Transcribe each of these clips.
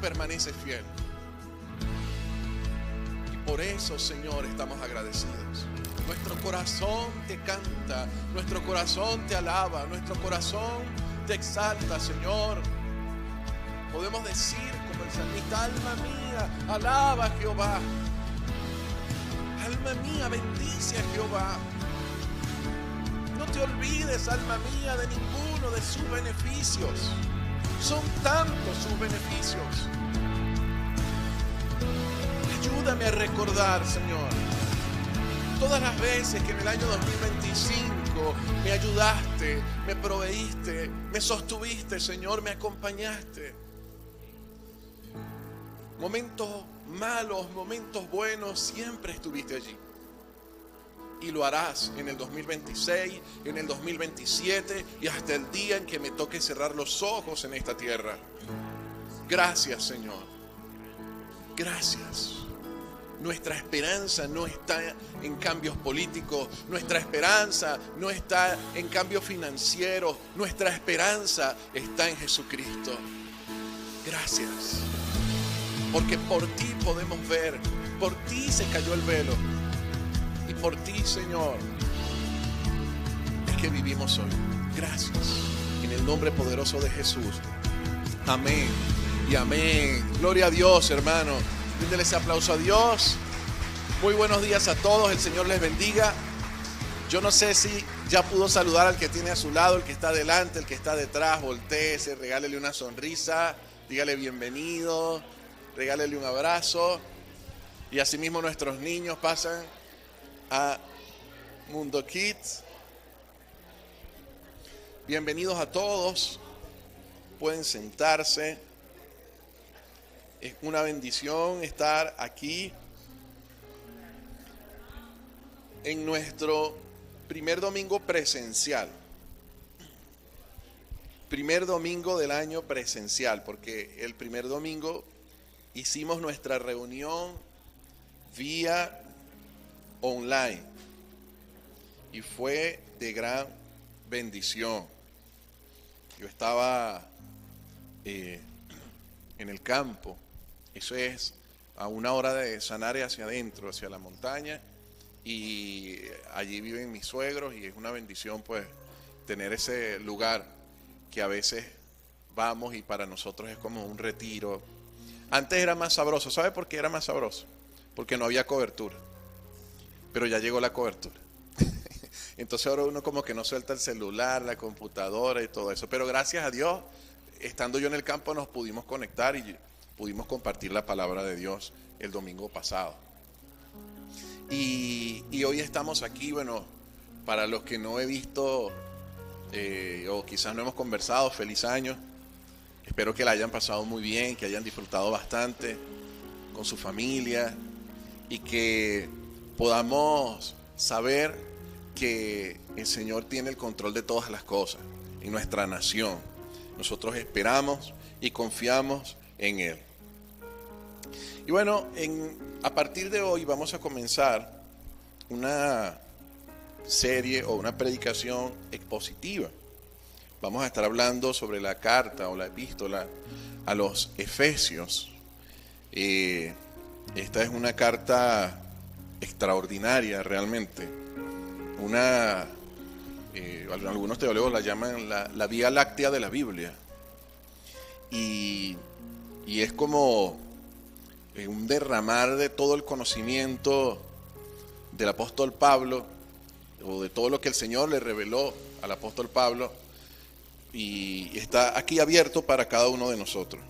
permaneces fiel. Y por eso, Señor, estamos agradecidos. Nuestro corazón te canta, nuestro corazón te alaba, nuestro corazón te exalta, Señor. Podemos decir como el salmista: alma mía, alaba a Jehová. Alma mía, bendice a Jehová. No te olvides, alma mía, de ninguno de sus beneficios. Son tantos sus beneficios. Ayúdame a recordar, Señor, todas las veces que en el año 2025 me ayudaste, me proveíste, me sostuviste, Señor, me acompañaste. Momentos malos, momentos buenos, siempre estuviste allí. Y lo harás en el 2026, en el 2027 y hasta el día en que me toque cerrar los ojos en esta tierra. Gracias, Señor. Gracias. Nuestra esperanza no está en cambios políticos, nuestra esperanza no está en cambios financieros, nuestra esperanza está en Jesucristo. Gracias. Porque por ti podemos ver, por ti se cayó el velo. Y por ti, Señor, es que vivimos hoy. Gracias. En el nombre poderoso de Jesús. Amén y amén. Gloria a Dios, hermano. Déndele ese aplauso a Dios. Muy buenos días a todos. El Señor les bendiga. Yo no sé si ya pudo saludar al que tiene a su lado, el que está adelante, el que está detrás. Voltéese, regálele una sonrisa. Dígale bienvenido. Regálele un abrazo. Y asimismo nuestros niños pasan a Mundo Kids. Bienvenidos a todos. Pueden sentarse. Es una bendición estar aquí en nuestro primer domingo presencial. Primer domingo del año presencial, porque el primer domingo hicimos nuestra reunión vía online y fue de gran bendición. Yo estaba en el campo, eso es a una hora de Sanare hacia adentro, hacia la montaña, y allí viven mis suegros y es una bendición pues tener ese lugar que a veces vamos y para nosotros es como un retiro. Antes era más sabroso. ¿Sabe por qué era más sabroso? Porque no había cobertura. Pero ya llegó la cobertura. Entonces ahora uno como que no suelta el celular, la computadora y todo eso. Pero gracias a Dios, estando yo en el campo nos pudimos conectar y pudimos compartir la palabra de Dios el domingo pasado. Y hoy estamos aquí, bueno, para los que no he visto o quizás no hemos conversado, feliz año. Espero que la hayan pasado muy bien, que hayan disfrutado bastante con su familia y que podamos saber que el Señor tiene el control de todas las cosas en nuestra nación. Nosotros esperamos y confiamos en Él. Y bueno, a partir de hoy vamos a comenzar una serie o una predicación expositiva. Vamos a estar hablando sobre la carta o la epístola a los Efesios. Esta es una carta extraordinaria realmente. Algunos teólogos la llaman la Vía Láctea de la Biblia. Y es como un derramar de todo el conocimiento del apóstol Pablo, o de todo lo que el Señor le reveló al apóstol Pablo, y está aquí abierto para cada uno de nosotros.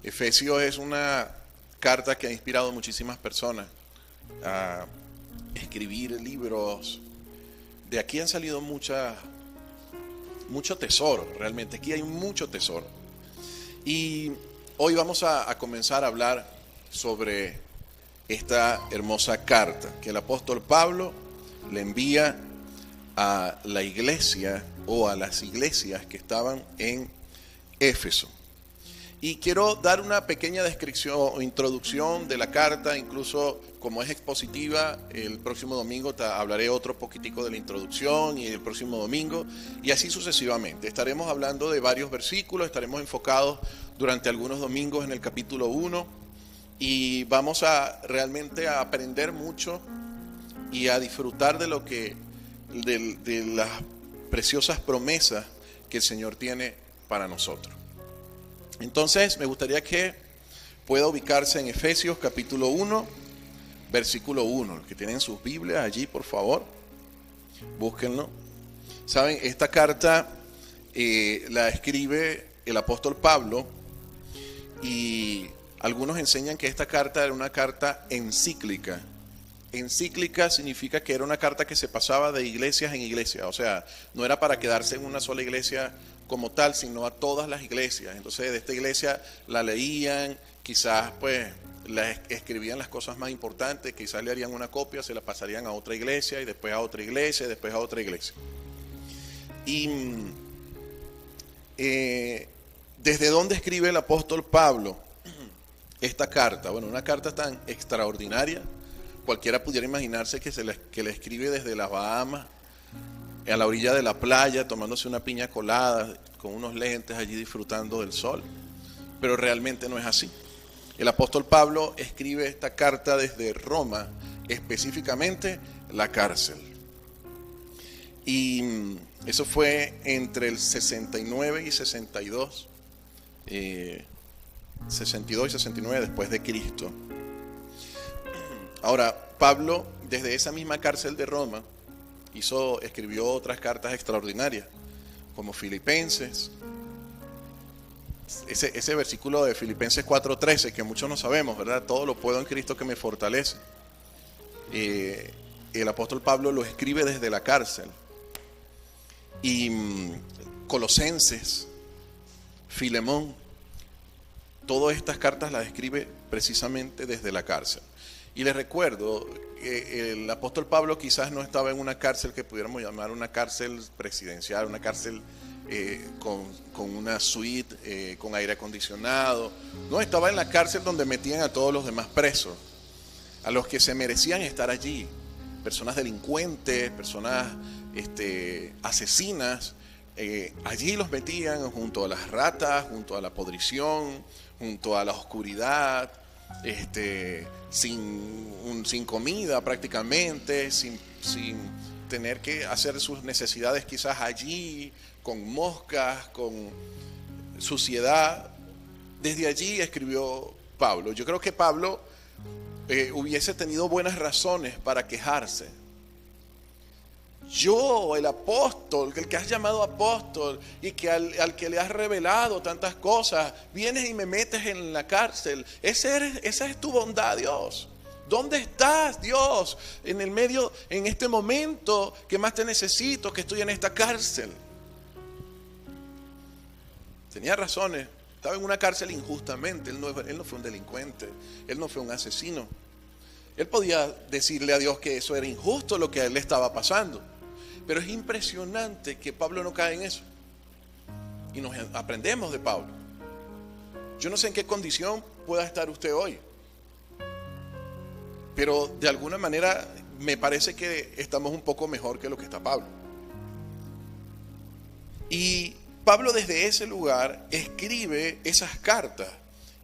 Efesios es una carta que ha inspirado a muchísimas personas a escribir libros. De aquí han salido mucho tesoro, realmente. Aquí hay mucho tesoro. Y hoy vamos a comenzar a hablar sobre esta hermosa carta que el apóstol Pablo le envía a la iglesia o a las iglesias que estaban en Éfeso. Y quiero dar una pequeña descripción o introducción de la carta, incluso como es expositiva, el próximo domingo hablaré otro poquitico de la introducción y el próximo domingo, y así sucesivamente. Estaremos hablando de varios versículos, estaremos enfocados durante algunos domingos en el capítulo 1 y vamos a realmente a aprender mucho y a disfrutar de lo que, de las preciosas promesas que el Señor tiene para nosotros. Entonces me gustaría que pueda ubicarse en Efesios capítulo 1, versículo 1. Los que tienen sus Biblias allí, por favor, búsquenlo. Saben, esta carta la escribe el apóstol Pablo y algunos enseñan que esta carta era una carta encíclica. Encíclica significa que era una carta que se pasaba de iglesias en iglesia, o sea, no era para quedarse en una sola iglesia como tal, sino a todas las iglesias. Entonces de esta iglesia la leían, quizás pues escribían las cosas más importantes, quizás le harían una copia, se la pasarían a otra iglesia y después a otra iglesia y después a otra iglesia. Y ¿desde dónde escribe el apóstol Pablo esta carta? Bueno, una carta tan extraordinaria, cualquiera pudiera imaginarse que le escribe desde las Bahamas, a la orilla de la playa, tomándose una piña colada, con unos lentes allí disfrutando del sol. Pero realmente no es así. El apóstol Pablo escribe esta carta desde Roma, específicamente la cárcel. Y eso fue entre el 69 y 62, 62 y 69 después de Cristo. Ahora, Pablo, desde esa misma cárcel de Roma, escribió otras cartas extraordinarias, como Filipenses. Ese versículo de Filipenses 4:13, que muchos no sabemos, ¿verdad? Todo lo puedo en Cristo que me fortalece. El apóstol Pablo lo escribe desde la cárcel. Y Colosenses, Filemón, todas estas cartas las escribe precisamente desde la cárcel. Y les recuerdo, el apóstol Pablo quizás no estaba en una cárcel que pudiéramos llamar una cárcel presidencial, una cárcel con una suite, con aire acondicionado. No, estaba en la cárcel donde metían a todos los demás presos, a los que se merecían estar allí. Personas delincuentes, personas asesinas, allí los metían junto a las ratas, junto a la podrición, junto a la oscuridad, sin comida prácticamente, sin tener que hacer sus necesidades quizás allí, con moscas, con suciedad. Desde allí escribió Pablo. Yo creo que Pablo hubiese tenido buenas razones para quejarse. Yo, el apóstol, el que has llamado apóstol y que al que le has revelado tantas cosas, vienes y me metes en la cárcel. Esa es tu bondad, Dios. ¿Dónde estás, Dios? En este momento que más te necesito, que estoy en esta cárcel. Tenía razones. Estaba en una cárcel injustamente. Él no fue un delincuente. Él no fue un asesino. Él podía decirle a Dios que eso era injusto lo que a él le estaba pasando. Pero es impresionante que Pablo no cae en eso. Y nos aprendemos de Pablo. Yo no sé en qué condición pueda estar usted hoy. Pero de alguna manera me parece que estamos un poco mejor que lo que está Pablo. Y Pablo desde ese lugar escribe esas cartas.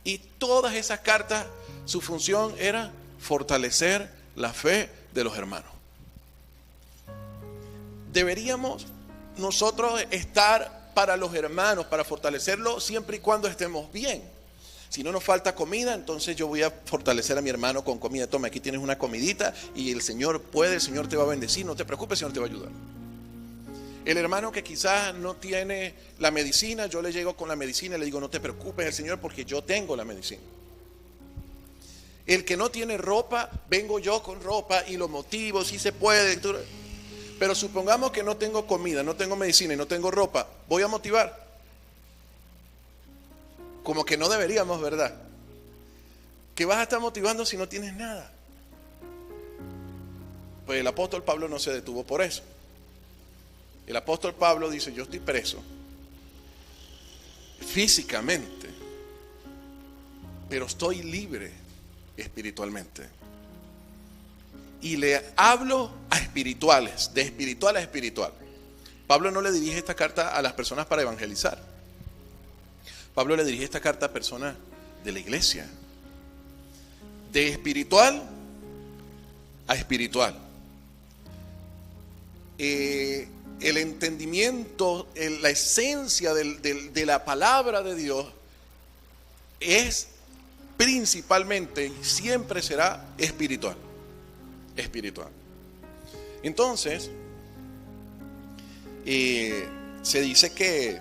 Y todas esas cartas, su función era fortalecer la fe de los hermanos. Deberíamos nosotros estar para los hermanos, para fortalecerlos siempre y cuando estemos bien. Si no nos falta comida, entonces yo voy a fortalecer a mi hermano con comida. Toma, aquí tienes una comidita y el Señor te va a bendecir. No te preocupes, el Señor te va a ayudar. El hermano que quizás no tiene la medicina, yo le llego con la medicina y le digo, no te preocupes, el Señor, porque yo tengo la medicina. El que no tiene ropa, vengo yo con ropa y lo motivo, si se puede. Pero supongamos que no tengo comida, no tengo medicina y no tengo ropa, ¿voy a motivar? Como que no deberíamos, ¿verdad? ¿Qué vas a estar motivando si no tienes nada? Pues el apóstol Pablo no se detuvo por eso. El apóstol Pablo dice, yo estoy preso físicamente, pero estoy libre espiritualmente. Y le hablo a espirituales, de espiritual a espiritual. Pablo no le dirige esta carta a las personas para evangelizar. Pablo le dirige esta carta a personas de la iglesia. De espiritual a espiritual. El entendimiento, la esencia de la palabra de Dios es principalmente, siempre será espiritual. Espiritual. Entonces, se dice que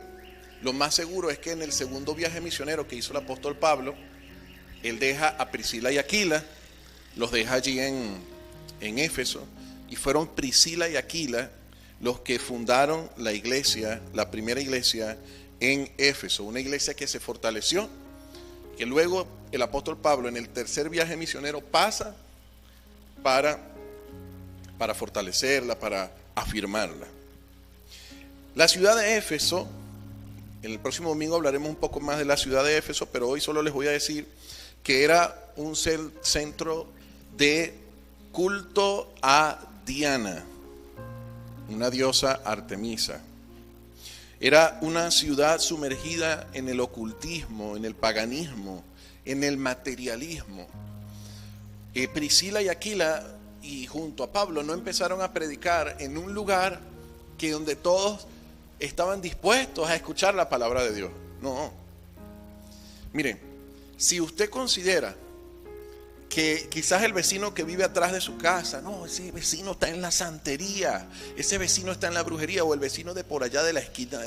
lo más seguro es que en el segundo viaje misionero que hizo el apóstol Pablo, él deja a Priscila y Aquila, los deja allí en Éfeso, y fueron Priscila y Aquila los que fundaron la iglesia, la primera iglesia en Éfeso, una iglesia que se fortaleció, que luego el apóstol Pablo en el tercer viaje misionero pasa para fortalecerla, para afirmarla. La ciudad de Éfeso, en el próximo domingo hablaremos un poco más de la ciudad de Éfeso, pero hoy solo les voy a decir que era un centro de culto a Diana, una diosa Artemisa. Era una ciudad sumergida en el ocultismo, en el paganismo, en el materialismo. Priscila y Aquila y junto a Pablo no empezaron a predicar en un lugar que donde todos estaban dispuestos a escuchar la palabra de Dios. No. Miren, si usted considera que quizás el vecino que vive atrás de su casa, no, ese vecino está en la santería, ese vecino está en la brujería, o el vecino de por allá de la esquina.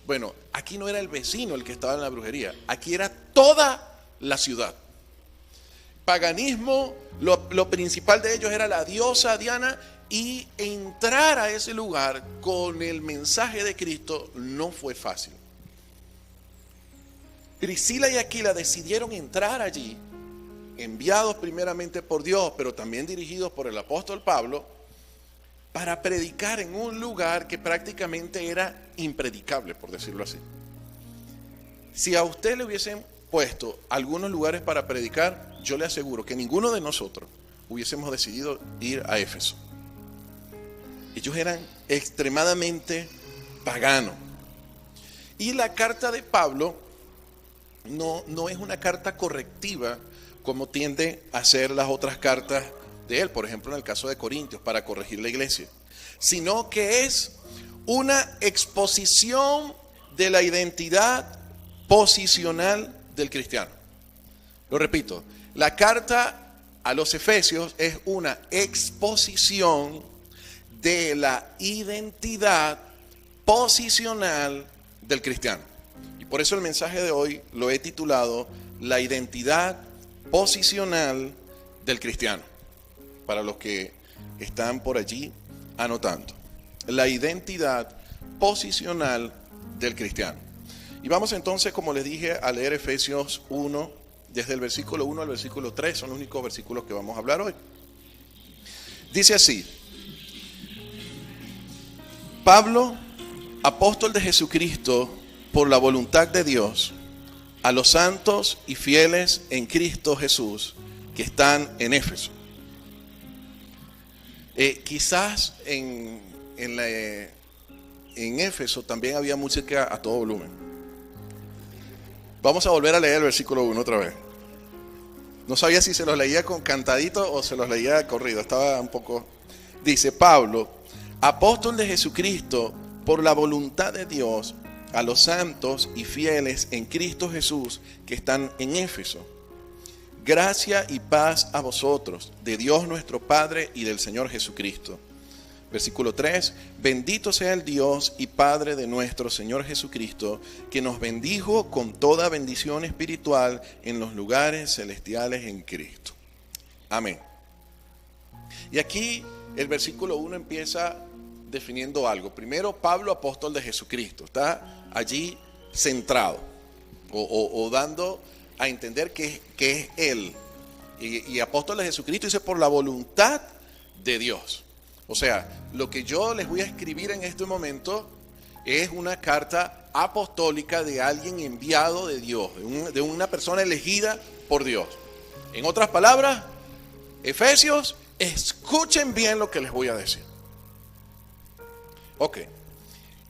Bueno, aquí no era el vecino el que estaba en la brujería, aquí era toda la ciudad. Paganismo, lo principal de ellos era la diosa Diana, y entrar a ese lugar con el mensaje de Cristo no fue fácil. Priscila y Aquila decidieron entrar allí, enviados primeramente por Dios, pero también dirigidos por el apóstol Pablo, para predicar en un lugar que prácticamente era impredicable, por decirlo así. Si a usted le hubiesen puesto algunos lugares para predicar, yo le aseguro que ninguno de nosotros hubiésemos decidido ir a Éfeso. Ellos eran extremadamente paganos. Y la carta de Pablo no es una carta correctiva como tiende a ser las otras cartas de él, por ejemplo en el caso de Corintios, para corregir la iglesia, sino que es una exposición de la identidad posicional del cristiano. Lo repito, la carta a los Efesios es una exposición de la identidad posicional del cristiano. Y por eso el mensaje de hoy lo he titulado La identidad posicional del cristiano, para los que están por allí anotando. La identidad posicional del cristiano. Y vamos entonces, como les dije, a leer Efesios 1, desde el versículo 1 al versículo 3, son los únicos versículos que vamos a hablar hoy. Dice así: Pablo, apóstol de Jesucristo, por la voluntad de Dios, a los santos y fieles en Cristo Jesús que están en Éfeso. Quizás en Éfeso también había música a todo volumen. Vamos a volver a leer el versículo 1 otra vez. No sabía si se los leía con cantadito o se los leía de corrido. Estaba un poco... Dice: Pablo, apóstol de Jesucristo, por la voluntad de Dios, a los santos y fieles en Cristo Jesús que están en Éfeso. Gracia y paz a vosotros, de Dios nuestro Padre y del Señor Jesucristo. Versículo 3: Bendito sea el Dios y Padre de nuestro Señor Jesucristo, que nos bendijo con toda bendición espiritual en los lugares celestiales en Cristo. Amén. Y aquí el versículo 1 empieza definiendo algo. Primero, Pablo, apóstol de Jesucristo, está allí centrado o dando a entender que es él. Y apóstol de Jesucristo dice por la voluntad de Dios. O sea, lo que yo les voy a escribir en este momento es una carta apostólica de alguien enviado de Dios, de una persona elegida por Dios. En otras palabras, Efesios, escuchen bien lo que les voy a decir. Ok.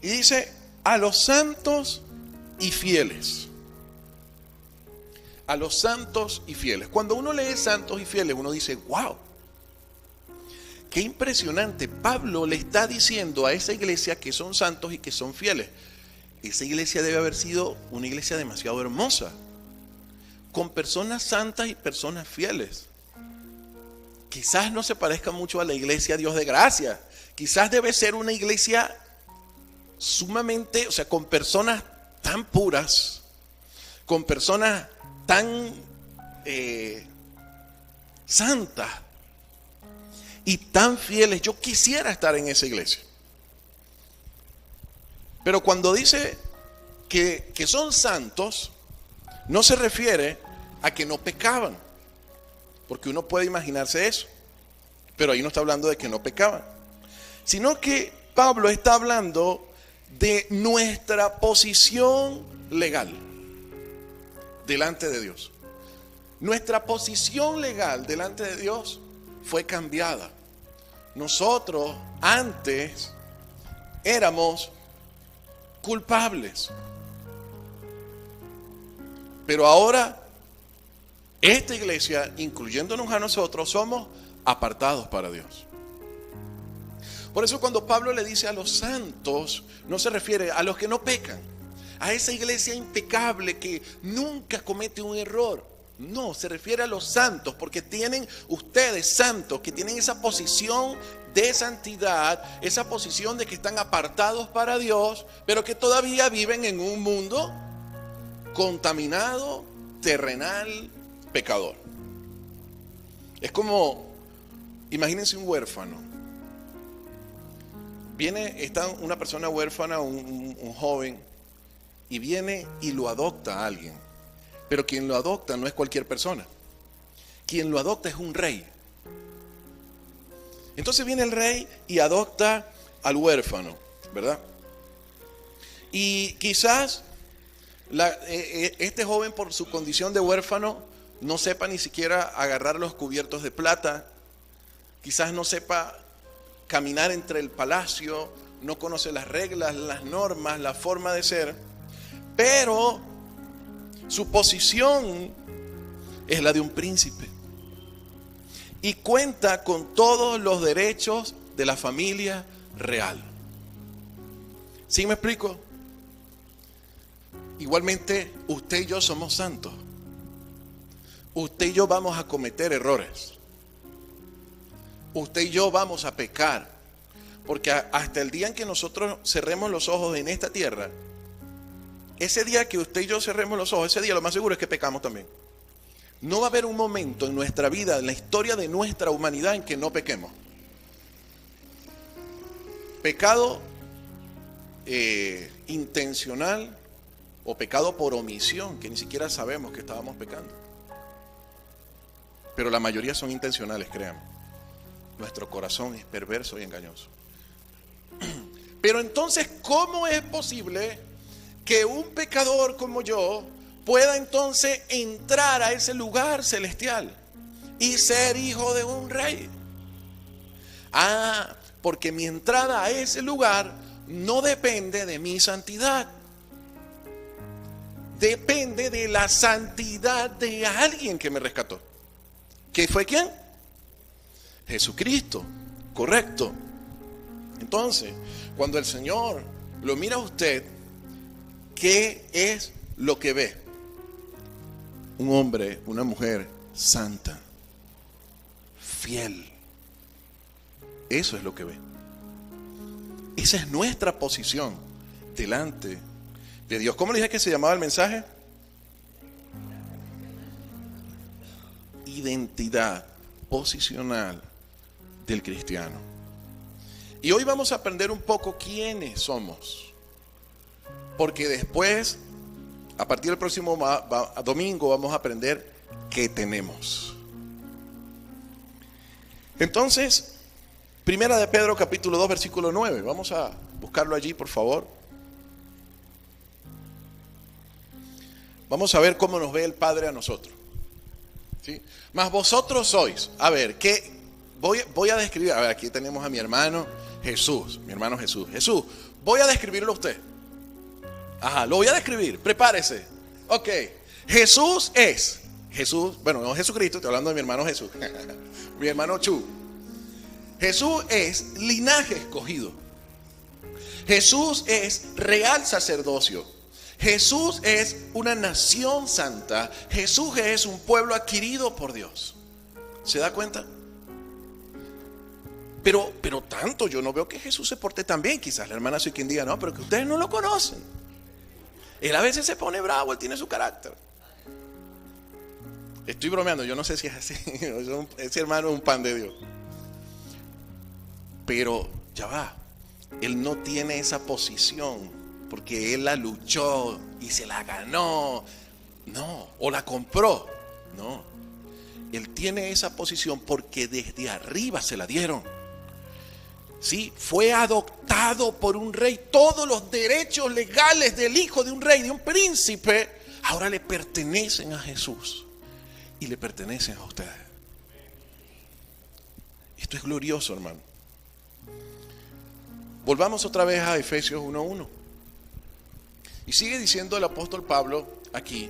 Y dice, a los santos y fieles. A los santos y fieles. Cuando uno lee santos y fieles, uno dice, wow, qué impresionante. Pablo le está diciendo a esa iglesia que son santos y que son fieles. Esa iglesia debe haber sido una iglesia demasiado hermosa, con personas santas y personas fieles. Quizás no se parezca mucho a la iglesia Dios de Gracia. Quizás debe ser una iglesia sumamente, o sea, con personas tan puras, con personas tan santas y tan fieles. Yo quisiera estar en esa iglesia. Pero cuando dice que son santos, no se refiere a que no pecaban, porque uno puede imaginarse eso, pero ahí no está hablando de que no pecaban, sino que Pablo está hablando de nuestra posición legal delante de Dios. Nuestra posición legal delante de Dios fue cambiada. Nosotros antes éramos culpables, pero ahora esta iglesia, incluyéndonos a nosotros, somos apartados para Dios. Por eso cuando Pablo le dice a los santos, no se refiere a los que no pecan, a esa iglesia impecable que nunca comete un error. No, se refiere a los santos, porque tienen ustedes santos que tienen esa posición de santidad, esa posición de que están apartados para Dios, pero que todavía viven en un mundo contaminado, terrenal, pecador. Es como, imagínense un huérfano. Está una persona huérfana, un joven, y viene y lo adopta a alguien. Pero quien lo adopta no es cualquier persona. Quien lo adopta es un rey. Entonces viene el rey y adopta al huérfano, ¿verdad? Y quizás este joven, por su condición de huérfano, no sepa ni siquiera agarrar los cubiertos de plata. Quizás no sepa caminar entre el palacio, no conoce las reglas, las normas, la forma de ser. Pero su posición es la de un príncipe. Y cuenta con todos los derechos de la familia real. ¿Sí me explico? Igualmente, usted y yo somos santos. Usted y yo vamos a cometer errores. Usted y yo vamos a pecar. Porque hasta el día en que nosotros cerremos los ojos en esta tierra, ese día que usted y yo cerremos los ojos, ese día lo más seguro es que pecamos también. No va a haber un momento en nuestra vida, en la historia de nuestra humanidad, en que no pequemos. Pecado intencional o pecado por omisión, que ni siquiera sabemos que estábamos pecando. Pero la mayoría son intencionales, créanme. Nuestro corazón es perverso y engañoso. Pero entonces, ¿cómo es posible que un pecador como yo pueda entonces entrar a ese lugar celestial y ser hijo de un rey? Porque mi entrada a ese lugar no depende de mi santidad. Depende de la santidad de alguien que me rescató. ¿Qué fue quién? Jesucristo. Correcto. Entonces, cuando el Señor lo mira a usted, ¿qué es lo que ve? Un hombre, una mujer santa, fiel. Eso es lo que ve. Esa es nuestra posición delante de Dios. ¿Cómo le dije que se llamaba el mensaje? Identidad posicional del cristiano. Y hoy vamos a aprender un poco quiénes somos. Porque después, a partir del próximo domingo, vamos a aprender qué tenemos. Entonces, Primera de Pedro capítulo 2 versículo 9. Vamos a buscarlo allí, por favor. Vamos a ver cómo nos ve el Padre a nosotros. ¿Sí? Mas vosotros sois, a ver, ¿qué? Voy a describir, a ver, aquí tenemos a mi hermano Jesús, Jesús, voy a describirlo a usted. Ajá, lo voy a describir, prepárese. Ok, Jesús, bueno, no Jesucristo, estoy hablando de mi hermano Jesús, mi hermano Chu. Jesús es linaje escogido. Jesús es real sacerdocio. Jesús es una nación santa. Jesús es un pueblo adquirido por Dios. ¿Se da cuenta? Pero tanto, yo no veo que Jesús se porte tan bien. Quizás la hermana soy quien diga, no, pero que ustedes no lo conocen. Él a veces se pone bravo, él tiene su carácter. Estoy bromeando, yo no sé si es así. Ese hermano es un pan de Dios. Pero ya va, él no tiene esa posición porque él la luchó y se la ganó. No, o la compró. No, él tiene esa posición porque desde arriba se la dieron. Sí, fue adoptado por un rey. Todos los derechos legales del hijo de un rey, de un príncipe, ahora le pertenecen a Jesús y le pertenecen a ustedes. Esto es glorioso, hermano. Volvamos otra vez a Efesios 1:1. Y sigue diciendo el apóstol Pablo aquí.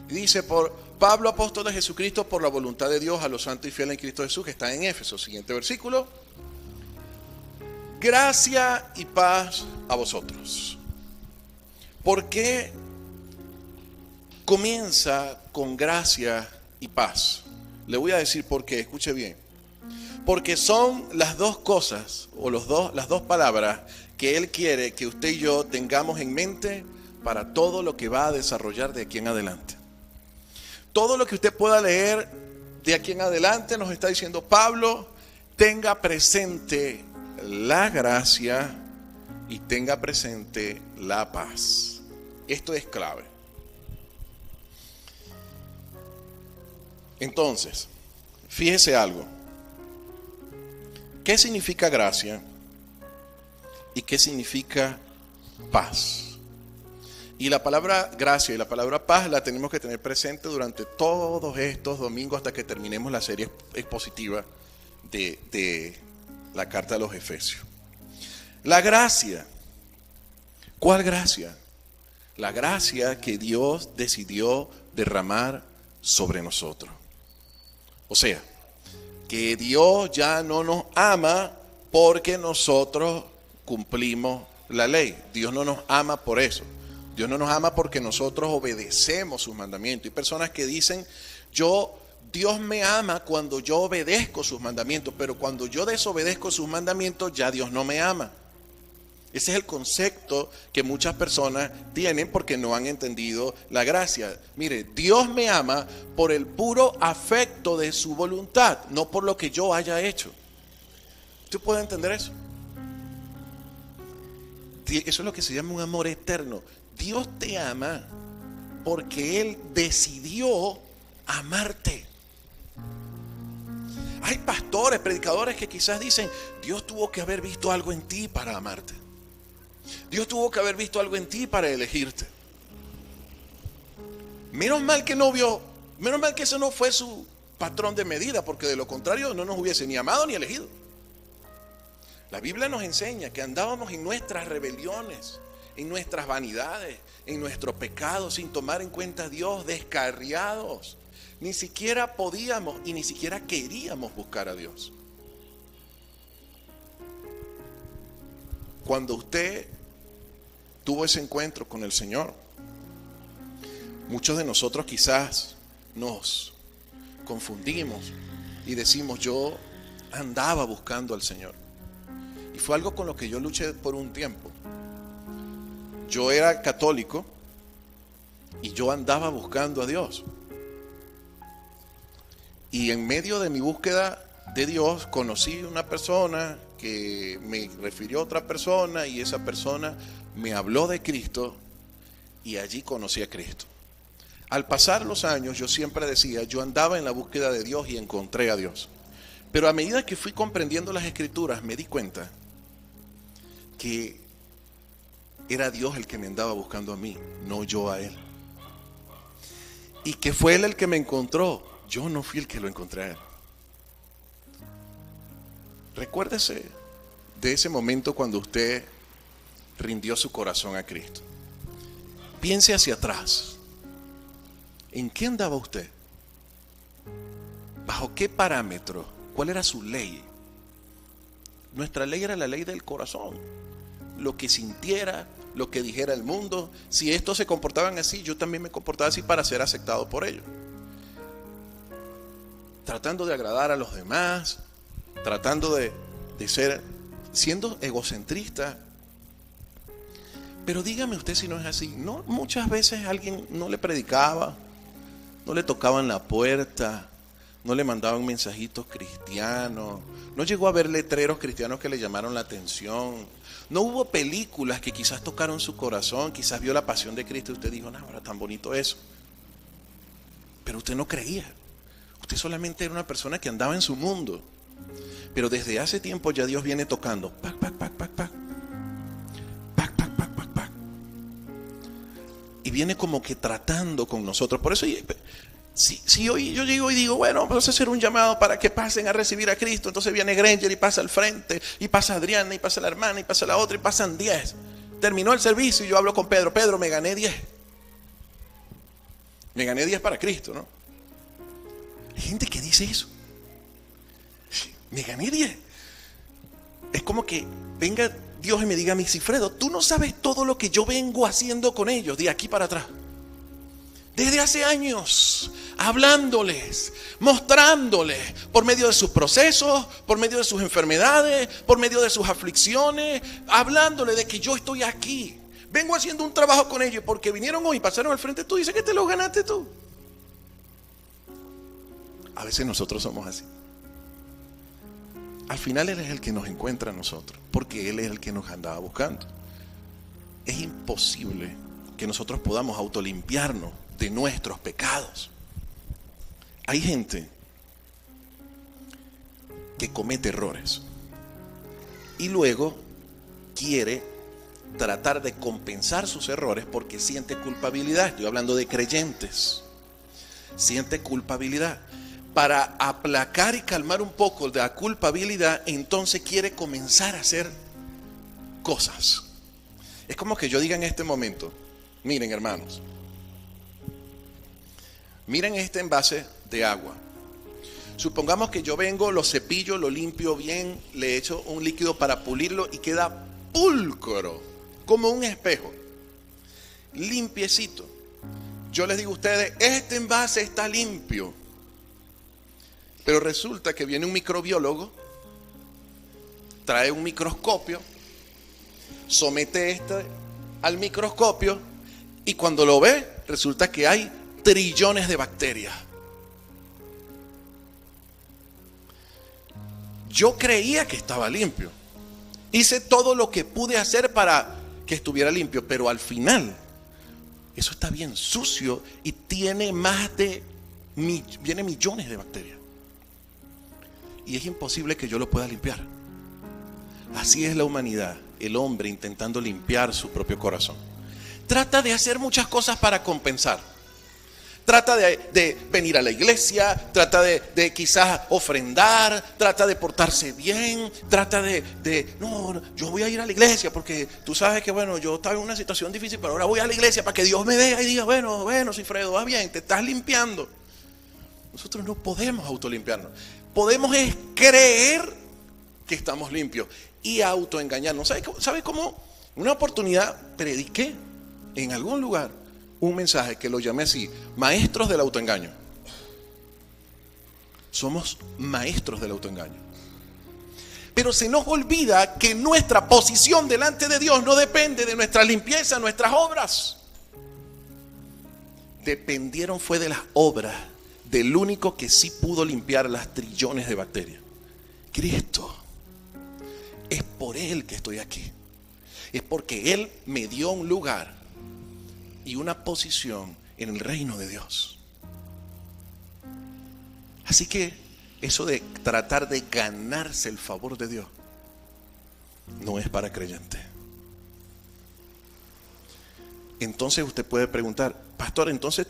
Y dice, por Pablo, apóstol de Jesucristo, por la voluntad de Dios, a los santos y fieles en Cristo Jesús, que está en Éfeso. Siguiente versículo. Gracia y paz a vosotros. ¿Por qué comienza con gracia y paz? Le voy a decir por qué, escuche bien. Porque son las dos cosas, o las dos palabras que Él quiere que usted y yo tengamos en mente para todo lo que va a desarrollar de aquí en adelante. Todo lo que usted pueda leer de aquí en adelante nos está diciendo Pablo, tenga presente la gracia y tenga presente la paz. Esto es clave. Entonces, fíjese algo. ¿Qué significa gracia y qué significa paz? Y la palabra gracia y la palabra paz la tenemos que tener presente durante todos estos domingos hasta que terminemos la serie expositiva de la carta a los Efesios. La gracia. ¿Cuál gracia? La gracia que Dios decidió derramar sobre nosotros. O sea, que Dios ya no nos ama porque nosotros cumplimos la ley. Dios no nos ama por eso. Dios no nos ama porque nosotros obedecemos sus mandamientos. Hay personas que dicen, Dios me ama cuando yo obedezco sus mandamientos, pero cuando yo desobedezco sus mandamientos, ya Dios no me ama. Ese es el concepto que muchas personas tienen porque no han entendido la gracia. Mire, Dios me ama por el puro afecto de su voluntad, no por lo que yo haya hecho. ¿Usted puede entender eso? Eso es lo que se llama un amor eterno. Dios te ama porque Él decidió amarte. Hay pastores, predicadores que quizás dicen, Dios tuvo que haber visto algo en ti para amarte. Dios tuvo que haber visto algo en ti para elegirte. Menos mal que no vio, menos mal que ese no fue su patrón de medida, porque de lo contrario no nos hubiese ni amado ni elegido. La Biblia nos enseña que andábamos en nuestras rebeliones, en nuestras vanidades, en nuestro pecado, sin tomar en cuenta a Dios, descarriados. Ni siquiera podíamos y ni siquiera queríamos buscar a Dios. Cuando usted tuvo ese encuentro con el Señor, muchos de nosotros quizás nos confundimos y decimos, yo andaba buscando al Señor. Y fue algo con lo que yo luché por un tiempo. Yo era católico y yo andaba buscando a Dios. Y en medio de mi búsqueda de Dios conocí una persona que me refirió a otra persona y esa persona me habló de Cristo y allí conocí a Cristo. Al pasar los años yo siempre decía, yo andaba en la búsqueda de Dios y encontré a Dios. Pero a medida que fui comprendiendo las Escrituras me di cuenta que era Dios el que me andaba buscando a mí, no yo a Él. y que fue Él el que me encontró. Yo no fui el que lo encontré a Él. Recuérdese de ese momento cuando usted rindió su corazón a Cristo. Piense hacia atrás. ¿En qué andaba usted? ¿Bajo qué parámetro? ¿Cuál era su ley? Nuestra ley era la ley del corazón. Lo que sintiera, lo que dijera el mundo. Si estos se comportaban así, yo también me comportaba así para ser aceptado por ellos. Tratando de agradar a los demás, tratando de ser, siendo egocentrista. Pero dígame usted si no es así. No, muchas veces alguien no le predicaba, no le tocaban la puerta, no le mandaban mensajitos cristianos, no llegó a ver letreros cristianos que le llamaron la atención, no hubo películas que quizás tocaron su corazón, quizás vio La Pasión de Cristo y usted dijo, no, ahora tan bonito eso. Pero usted no creía, usted solamente era una persona que andaba en su mundo. Pero desde hace tiempo ya Dios viene tocando, pac, pac, pac, pac, pac, pac, pac, pac, pac, pac. Y viene como que tratando con nosotros. Por eso si hoy yo llego y digo, bueno, vamos a hacer un llamado para que pasen a recibir a Cristo. Entonces viene Granger y pasa al frente, y pasa Adriana, y pasa la hermana, y pasa la otra, y pasan 10. Terminó el servicio y yo hablo con Pedro. Pedro, me gané 10. Me gané 10 para Cristo, ¿no? Hay gente que dice eso. Me gané 10. Es como que venga Dios y me diga a mí, Sigfredo, tú no sabes todo lo que yo vengo haciendo con ellos de aquí para atrás. Desde hace años, hablándoles, mostrándoles, por medio de sus procesos, por medio de sus enfermedades, por medio de sus aflicciones, hablándoles de que yo estoy aquí. Vengo haciendo un trabajo con ellos porque vinieron hoy y pasaron al frente. Tú dices que te lo ganaste tú. A veces nosotros somos así. Al final Él es el que nos encuentra a nosotros, porque Él es el que nos andaba buscando. Es imposible que nosotros podamos autolimpiarnos de nuestros pecados. Hay gente que comete errores y luego quiere tratar de compensar sus errores porque siente culpabilidad. Estoy hablando de creyentes. Siente culpabilidad. Para aplacar y calmar un poco de la culpabilidad, entonces quiere comenzar a hacer cosas. Es como que yo diga en este momento, miren hermanos, miren este envase de agua. Supongamos que yo vengo, lo cepillo, lo limpio bien, le echo un líquido para pulirlo y queda pulcro, como un espejo, limpiecito. Yo les digo a ustedes, este envase está limpio. Pero resulta que viene un microbiólogo, trae un microscopio, somete este al microscopio y cuando lo ve, resulta que hay trillones de bacterias. Yo creía que estaba limpio. Hice todo lo que pude hacer para que estuviera limpio, pero al final eso está bien sucio y tiene viene millones de bacterias. Y es imposible que yo lo pueda limpiar. Así es la humanidad, el hombre intentando limpiar su propio corazón. Trata de hacer muchas cosas para compensar. Trata de venir a la iglesia, trata de quizás ofrendar, trata de portarse bien, trata no, yo voy a ir a la iglesia porque tú sabes que bueno, yo estaba en una situación difícil, pero ahora voy a la iglesia para que Dios me vea y diga, bueno, Sigfredo, va bien, te estás limpiando. Nosotros no podemos autolimpiarnos. Podemos es creer que estamos limpios y autoengañarnos. ¿Sabe cómo? Una oportunidad prediqué en algún lugar un mensaje que lo llamé así, maestros del autoengaño. Somos maestros del autoengaño. Pero se nos olvida que nuestra posición delante de Dios no depende de nuestra limpieza, nuestras obras. Dependieron fue de las obras del único que sí pudo limpiar las trillones de bacterias. Cristo. Es por Él que estoy aquí. Es porque Él me dio un lugar y una posición en el reino de Dios. Así que eso de tratar de ganarse el favor de Dios no es para creyente. Entonces usted puede preguntar, Pastor, entonces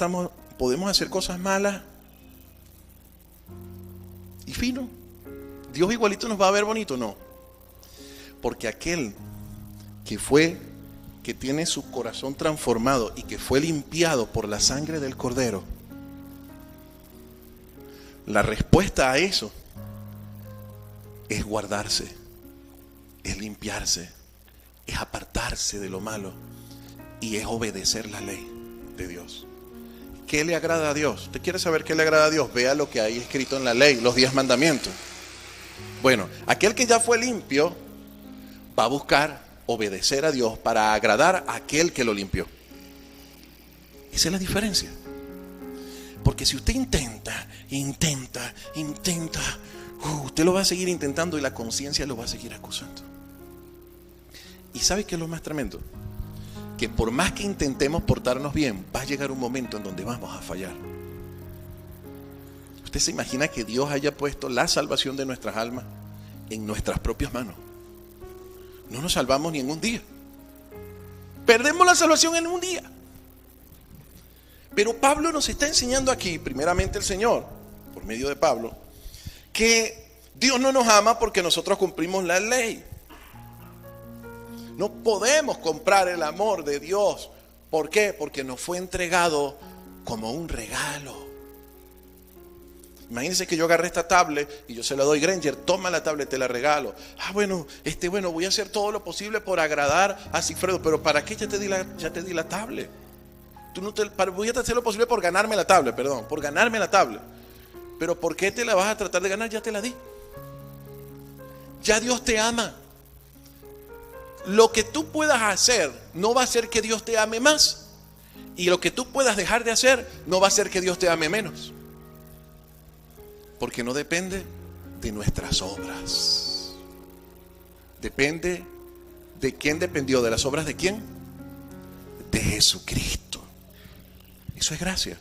podemos hacer cosas malas y fino. Dios igualito nos va a ver bonito, no. Porque aquel que tiene su corazón transformado y que fue limpiado por la sangre del Cordero, la respuesta a eso es guardarse, es limpiarse, es apartarse de lo malo y es obedecer la ley de Dios. ¿Qué le agrada a Dios? ¿Usted quiere saber qué le agrada a Dios? Vea lo que hay escrito en la ley, los 10 mandamientos. Bueno, aquel que ya fue limpio va a buscar obedecer a Dios para agradar a aquel que lo limpió. Esa es la diferencia. Porque si usted intenta, usted lo va a seguir intentando y la conciencia lo va a seguir acusando. ¿Y sabe qué es lo más tremendo? Que por más que intentemos portarnos bien, va a llegar un momento en donde vamos a fallar. ¿Usted se imagina que Dios haya puesto la salvación de nuestras almas en nuestras propias manos? No nos salvamos ni en un día. Perdemos la salvación en un día. Pero Pablo nos está enseñando aquí, primeramente el Señor, por medio de Pablo, que Dios no nos ama porque nosotros cumplimos la ley. No podemos comprar el amor de Dios. ¿Por qué? Porque nos fue entregado como un regalo. Imagínense que yo agarré esta tablet y yo se la doy, Granger, toma la tablet, te la regalo. Bueno, voy a hacer todo lo posible por agradar a Sigfredo, pero ¿para qué ya te di la tablet? Voy a hacer lo posible por ganarme la tablet, por ganarme la tablet. Pero ¿por qué te la vas a tratar de ganar? Ya te la di. Ya Dios te ama. Lo que tú puedas hacer no va a hacer que Dios te ame más. Y lo que tú puedas dejar de hacer no va a hacer que Dios te ame menos. Porque no depende de nuestras obras. Depende de quién dependió. ¿De las obras de quién? De Jesucristo. Eso es gracia.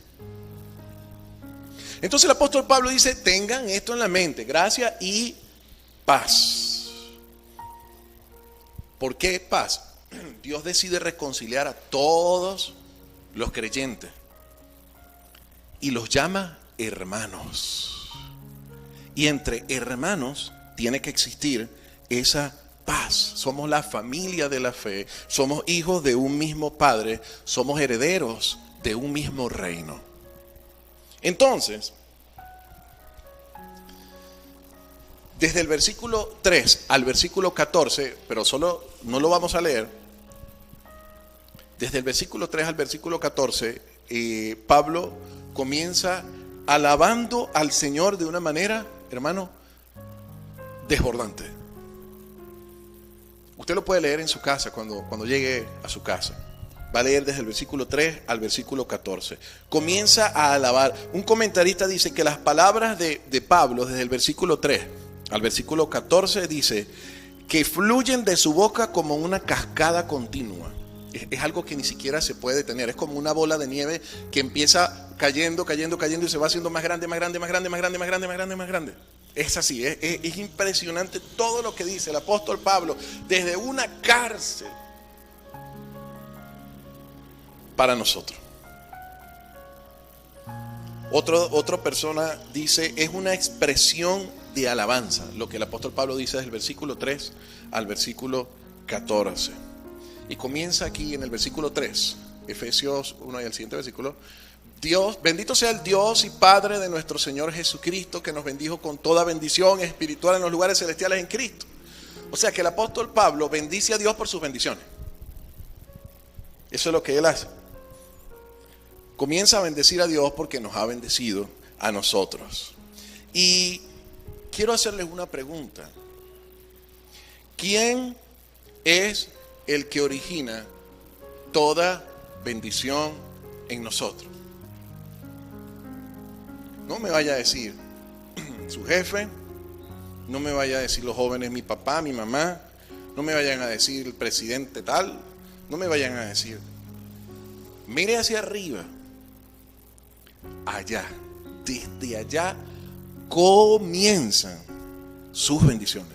Entonces el apóstol Pablo dice, tengan esto en la mente, gracia y paz. ¿Por qué paz? Dios decide reconciliar a todos los creyentes y los llama hermanos. Y entre hermanos tiene que existir esa paz. Somos la familia de la fe, somos hijos de un mismo Padre, somos herederos de un mismo reino. Entonces, desde el versículo 3 al versículo 14, pero solo no lo vamos a leer, desde el versículo 3 al versículo 14, Pablo comienza alabando al Señor de una manera, hermano, desbordante. Usted lo puede leer en su casa cuando llegue a su casa. Va a leer desde el versículo 3 al versículo 14. Comienza a alabar. Un comentarista dice que las palabras de Pablo desde el versículo 3 al versículo 14 dice que fluyen de su boca como una cascada continua. Es algo que ni siquiera se puede detener. Es como una bola de nieve que empieza cayendo y se va haciendo más grande. Es así, es impresionante todo lo que dice el apóstol Pablo desde una cárcel para nosotros. Otra persona dice, es una expresión de alabanza, lo que el apóstol Pablo dice desde el versículo 3 al versículo 14. Y comienza aquí en el versículo 3, Efesios 1 y el siguiente versículo. Dios, bendito sea el Dios y Padre de nuestro Señor Jesucristo, que nos bendijo con toda bendición espiritual en los lugares celestiales en Cristo. O sea que el apóstol Pablo bendice a Dios por sus bendiciones. Eso es lo que él hace. Comienza a bendecir a Dios porque nos ha bendecido a nosotros. Y quiero hacerles una pregunta. ¿Quién es el que origina toda bendición en nosotros? No me vaya a decir su jefe, no me vaya a decir los jóvenes, mi papá, mi mamá, no me vayan a decir el presidente tal, no me vayan a decir. Mire hacia arriba, allá, desde allá comienzan sus bendiciones.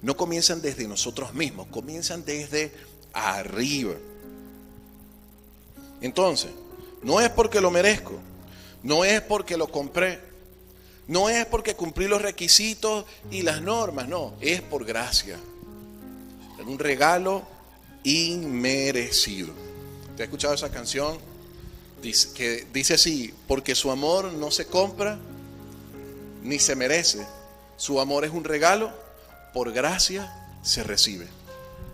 No comienzan desde nosotros mismos, comienzan desde arriba. Entonces, No es porque lo merezco, no es porque lo compré, no es porque cumplí los requisitos y las normas, no, es por gracia. Es un regalo inmerecido. ¿Te has escuchado esa canción? Que dice así: porque su amor no se compra ni se merece. Su amor es un regalo, por gracia se recibe.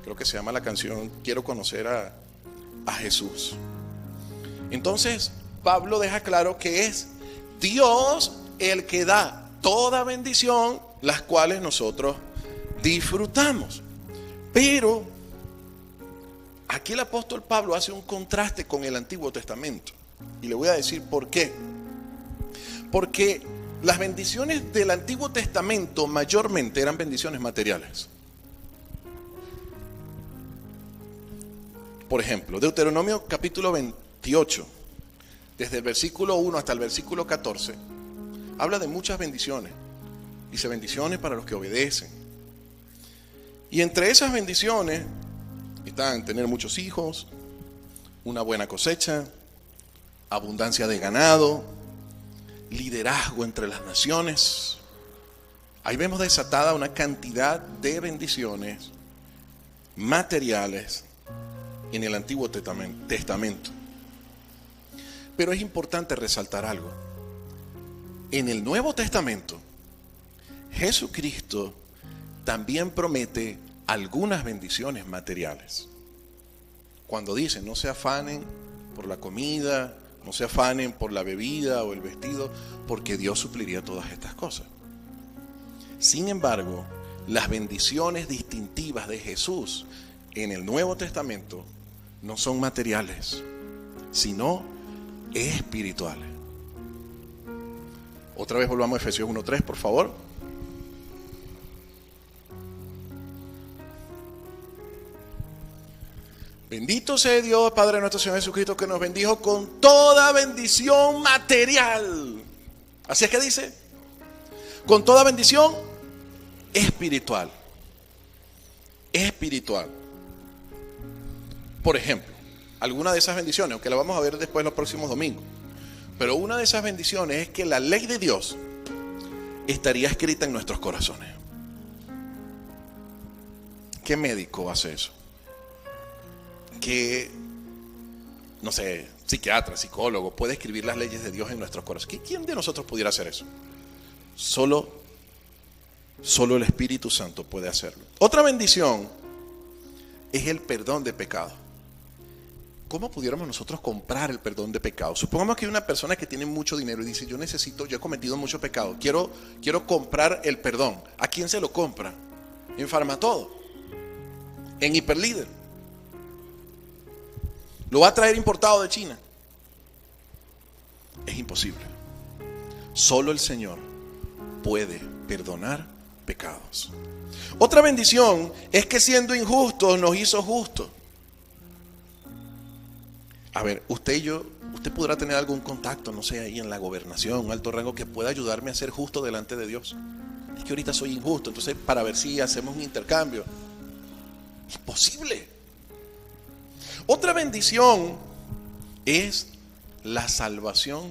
Creo que se llama la canción Quiero conocer a Jesús. Entonces, Pablo deja claro que es Dios el que da toda bendición, las cuales nosotros disfrutamos. Pero aquí el apóstol Pablo hace un contraste con el Antiguo Testamento. Y le voy a decir por qué. Porque las bendiciones del Antiguo Testamento mayormente eran bendiciones materiales. Por ejemplo, Deuteronomio capítulo 28, desde el versículo 1 hasta el versículo 14, habla de muchas bendiciones. Dice bendiciones para los que obedecen. Y entre esas bendiciones están tener muchos hijos, una buena cosecha, abundancia de ganado, liderazgo entre las naciones. Ahí vemos desatada una cantidad de bendiciones materiales en el Antiguo Testamento. Pero es importante resaltar algo. En el Nuevo Testamento, Jesucristo también promete algunas bendiciones materiales. Cuando dice: no se afanen por la comida, no se afanen por la bebida o el vestido, porque Dios supliría todas estas cosas. Sin embargo, las bendiciones distintivas de Jesús en el Nuevo Testamento no son materiales, sino espirituales. Otra vez volvamos a Efesios 1:3, por favor. Bendito sea Dios, Padre de nuestro Señor Jesucristo, que nos bendijo con toda bendición material. Así es que dice, con toda bendición espiritual. Espiritual. Por ejemplo, alguna de esas bendiciones, aunque la vamos a ver después los próximos domingos, pero una de esas bendiciones es que la ley de Dios estaría escrita en nuestros corazones. ¿Qué médico hace eso? ¿Qué, no sé, psiquiatra, psicólogo puede escribir las leyes de Dios en nuestros corazones? ¿Quién de nosotros pudiera hacer eso? Solo el Espíritu Santo puede hacerlo. Otra bendición es el perdón de pecado. ¿Cómo pudiéramos nosotros comprar el perdón de pecado? Supongamos que hay una persona que tiene mucho dinero y dice: yo he cometido mucho pecado, quiero comprar el perdón. ¿A quién se lo compra? En Farmatodo, en Hiperlíder. ¿Lo va a traer importado de China? Es imposible. Solo el Señor puede perdonar pecados. Otra bendición es que siendo injustos nos hizo justos. A ver, usted podrá tener algún contacto, no sé, ahí en la gobernación, un alto rango, que pueda ayudarme a ser justo delante de Dios. Es que ahorita soy injusto, entonces para ver si hacemos un intercambio. Imposible. Otra bendición es la salvación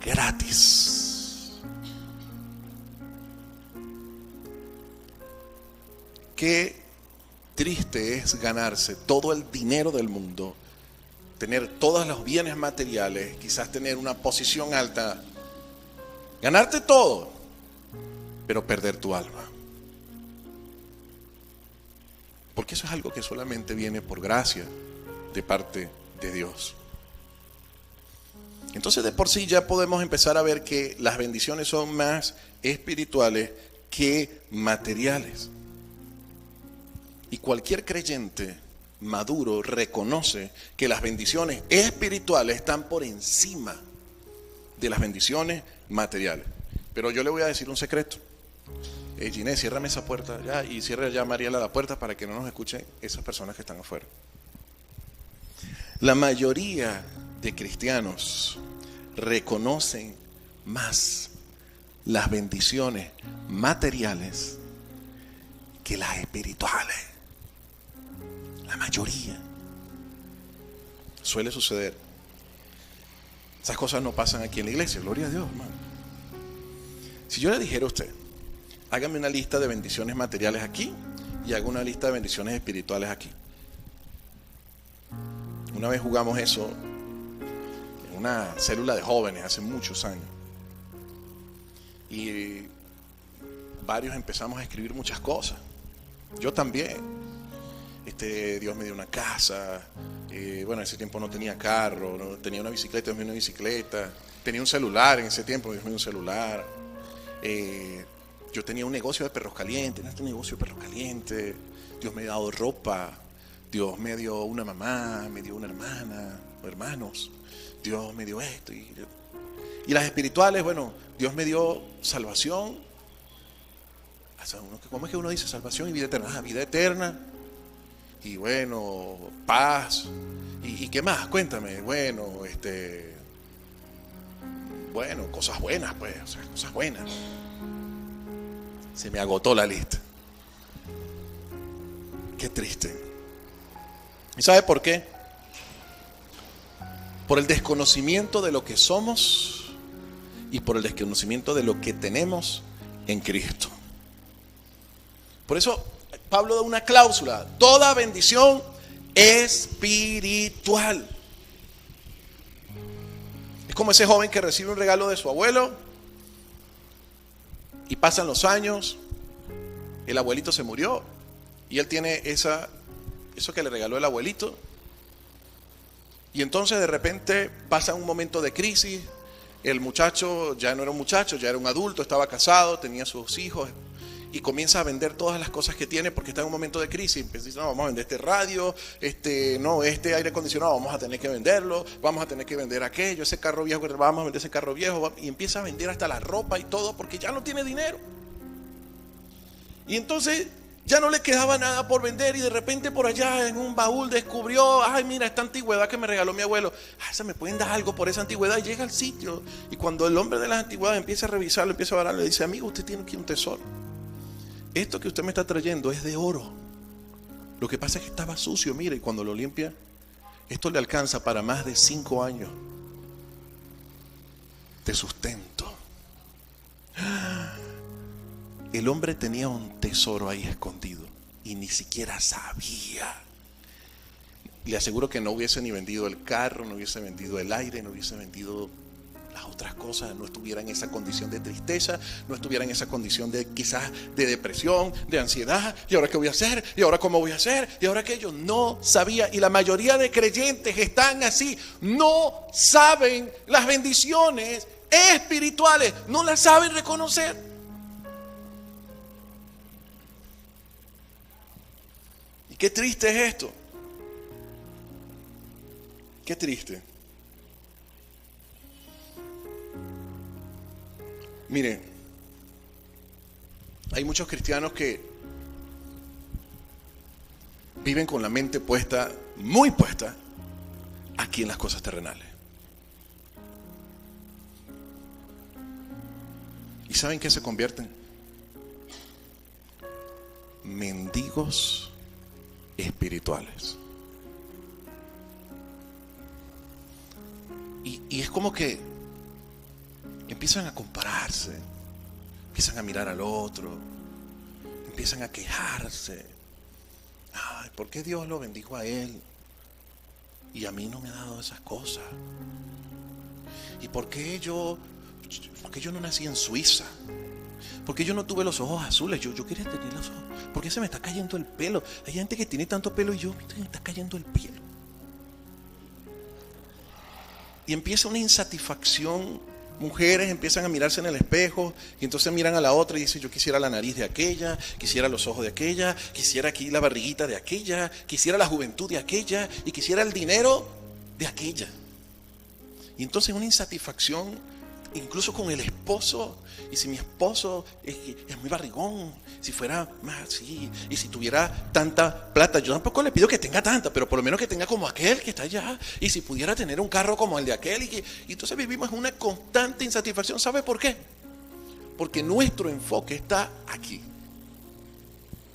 gratis. Qué triste es ganarse todo el dinero del mundo, tener todos los bienes materiales, quizás tener una posición alta, ganarte todo, pero perder tu alma. Porque eso es algo que solamente viene por gracia de parte de Dios. Entonces, de por sí ya podemos empezar a ver que las bendiciones son más espirituales que materiales. Y cualquier creyente maduro reconoce que las bendiciones espirituales están por encima de las bendiciones materiales. Pero yo le voy a decir un secreto. Ginés, ciérrame esa puerta ya, y cierra ya Mariela la puerta para que no nos escuchen esas personas que están afuera. La mayoría de cristianos reconocen más las bendiciones materiales que las espirituales. La mayoría. Suele suceder. Esas cosas no pasan aquí en la iglesia, gloria a Dios, hermano. Si yo le dijera a usted, hágame una lista de bendiciones materiales aquí y haga una lista de bendiciones espirituales aquí. Una vez jugamos eso en una célula de jóvenes hace muchos años. Y varios empezamos a escribir muchas cosas. Yo también. Dios me dio una casa. Bueno, en ese tiempo no tenía carro, no tenía una bicicleta, Dios me dio una bicicleta. Tenía un celular en ese tiempo, Dios me dio un celular. Yo tenía un negocio de perros calientes, este negocio de perros calientes. Dios me ha dado ropa. Dios me dio una mamá, me dio una hermana, o hermanos. Dios me dio esto. Y las espirituales, bueno, Dios me dio salvación. ¿Cómo es que uno dice salvación y vida eterna? Vida eterna. Y bueno, paz. ¿Y qué más? Cuéntame. Bueno, bueno, cosas buenas, pues, o sea, cosas buenas. Se me agotó la lista. Qué triste. ¿Y sabe por qué? Por el desconocimiento de lo que somos y por el desconocimiento de lo que tenemos en Cristo. Por eso Pablo da una cláusula: toda bendición espiritual. Es como ese joven que recibe un regalo de su abuelo y pasan los años, el abuelito se murió y él tiene eso que le regaló el abuelito, y entonces de repente pasa un momento de crisis. El muchacho ya no era un muchacho, ya era un adulto, estaba casado, tenía sus hijos y comienza a vender todas las cosas que tiene porque está en un momento de crisis. Empieza a decir: no, vamos a vender este radio, este aire acondicionado vamos a tener que venderlo, vamos a tener que vender aquello, ese carro viejo, vamos a vender ese carro viejo, y empieza a vender hasta la ropa y todo porque ya no tiene dinero. Y entonces ya no le quedaba nada por vender, y de repente por allá en un baúl descubrió: ay, mira, esta antigüedad que me regaló mi abuelo, ¿se me pueden dar algo por esa antigüedad? Y llega al sitio, y cuando el hombre de las antigüedades empieza a revisarlo, empieza a vararlo, le dice: amigo, usted tiene aquí un tesoro. Esto que usted me está trayendo es de oro. Lo que pasa es que estaba sucio, mira, y cuando lo limpia, esto le alcanza para más de 5 años de sustento. El hombre tenía un tesoro ahí escondido y ni siquiera sabía. Le aseguro que no hubiese ni vendido el carro, no hubiese vendido el aire, no hubiese vendido las otras cosas, no estuviera en esa condición de tristeza, no estuviera en esa condición de quizás de depresión, de ansiedad. ¿Y ahora qué voy a hacer? ¿Y ahora cómo voy a hacer? ¿Y ahora aquello? No sabía. Y la mayoría de creyentes están así, no saben las bendiciones espirituales, no las saben reconocer. Y qué triste es esto. Qué triste. Miren, hay muchos cristianos que viven con la mente puesta, muy puesta, aquí en las cosas terrenales. ¿Y saben qué se convierten? Mendigos espirituales. Y es como que empiezan a compararse, empiezan a mirar al otro, empiezan a quejarse. Ay, ¿por qué Dios lo bendijo a él y a mí no me ha dado esas cosas? ¿Y por qué yo no nací en Suiza? ¿Por qué yo no tuve los ojos azules? Yo quería tener los ojos. ¿Por qué se me está cayendo el pelo? Hay gente que tiene tanto pelo y yo me está cayendo el pelo. Y empieza una insatisfacción. Mujeres empiezan a mirarse en el espejo y entonces miran a la otra y dicen: yo quisiera la nariz de aquella, quisiera los ojos de aquella, quisiera aquí la barriguita de aquella, quisiera la juventud de aquella y quisiera el dinero de aquella. Y entonces una insatisfacción incluso con el esposo. Y si mi esposo es muy barrigón, si fuera más así, y si tuviera tanta plata, yo tampoco le pido que tenga tanta, pero por lo menos que tenga como aquel que está allá, y si pudiera tener un carro como el de aquel, y entonces vivimos en una constante insatisfacción. ¿Sabe por qué? Porque nuestro enfoque está aquí.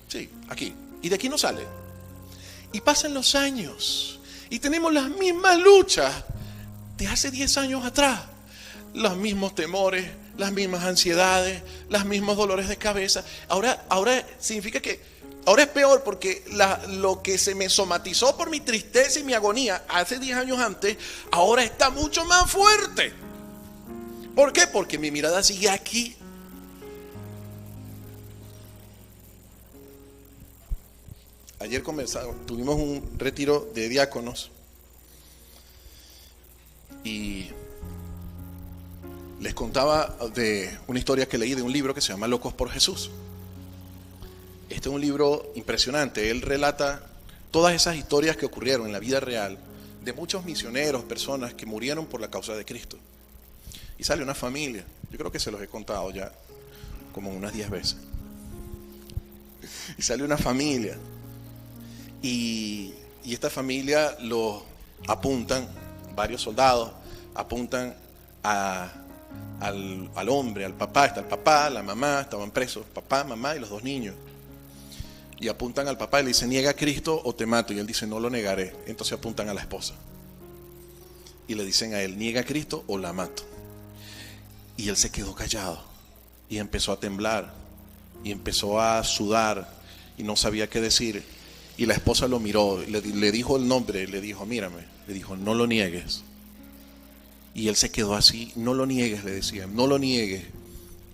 Sí, aquí. Y de aquí no sale. Y pasan los años y tenemos las mismas luchas de hace 10 años atrás. Los mismos temores, las mismas ansiedades, los mismos dolores de cabeza. Ahora significa que ahora es peor, porque lo que se me somatizó por mi tristeza y mi agonía hace 10 años antes, ahora está mucho más fuerte. ¿Por qué? Porque mi mirada sigue aquí. Ayer tuvimos un retiro de diáconos y les contaba de una historia que leí de un libro que se llama Locos por Jesús. Este es un libro impresionante. Él relata todas esas historias que ocurrieron en la vida real de muchos misioneros, personas que murieron por la causa de Cristo. Y sale una familia. Yo creo que se los he contado ya como unas 10 veces. Y sale una familia. Y esta familia lo apuntan, varios soldados apuntan al hombre, al papá. Está el papá, la mamá, estaban presos, papá, mamá y los 2 niños. Y apuntan al papá y le dicen: niega a Cristo o te mato. Y él dice: no lo negaré. Entonces apuntan a la esposa y le dicen a él: niega a Cristo o la mato. Y él se quedó callado y empezó a temblar y empezó a sudar y no sabía qué decir. Y la esposa lo miró, le dijo el nombre, le dijo: mírame, le dijo: no lo niegues. Y él se quedó así: no lo niegues, le decía, no lo niegues.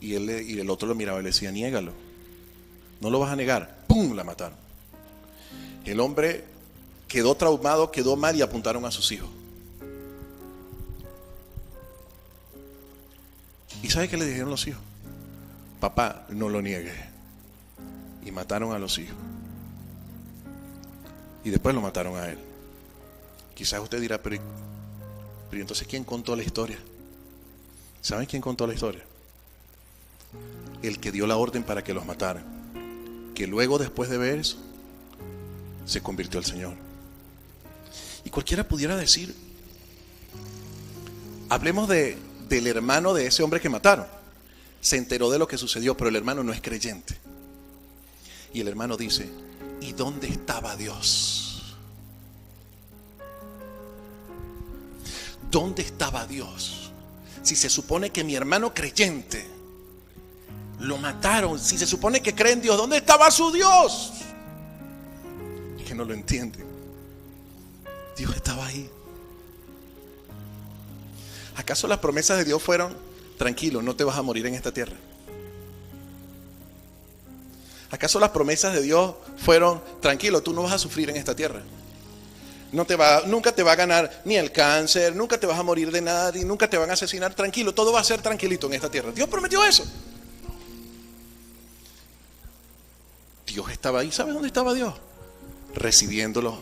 Y el otro lo miraba y le decía: niégalo, no lo vas a negar. ¡Pum! La mataron. El hombre quedó traumado, quedó mal y apuntaron a sus hijos. ¿Y sabe qué le dijeron los hijos? Papá, no lo niegues. Y mataron a los hijos. Y después lo mataron a él. Quizás usted dirá: pero entonces ¿quién contó la historia? ¿Saben quién contó la historia? El que dio la orden para que los mataran, que luego, después de ver eso, se convirtió al Señor. Y cualquiera pudiera decir: hablemos del hermano de ese hombre que mataron. Se enteró de lo que sucedió, pero el hermano no es creyente. Y el hermano dice: ¿y dónde estaba Dios? ¿Dónde estaba Dios? Si se supone que mi hermano creyente lo mataron, si se supone que cree en Dios, ¿dónde estaba su Dios? Es que no lo entienden. Dios estaba ahí. ¿Acaso las promesas de Dios fueron: tranquilo, no te vas a morir en esta tierra? ¿Acaso las promesas de Dios fueron: tranquilo, tú no vas a sufrir en esta tierra? Nunca te va a ganar ni el cáncer, nunca te vas a morir de nada, y nunca te van a asesinar. Tranquilo, todo va a ser tranquilito en esta tierra. Dios prometió eso. Dios estaba ahí. ¿Sabes dónde estaba Dios? Recibiéndolo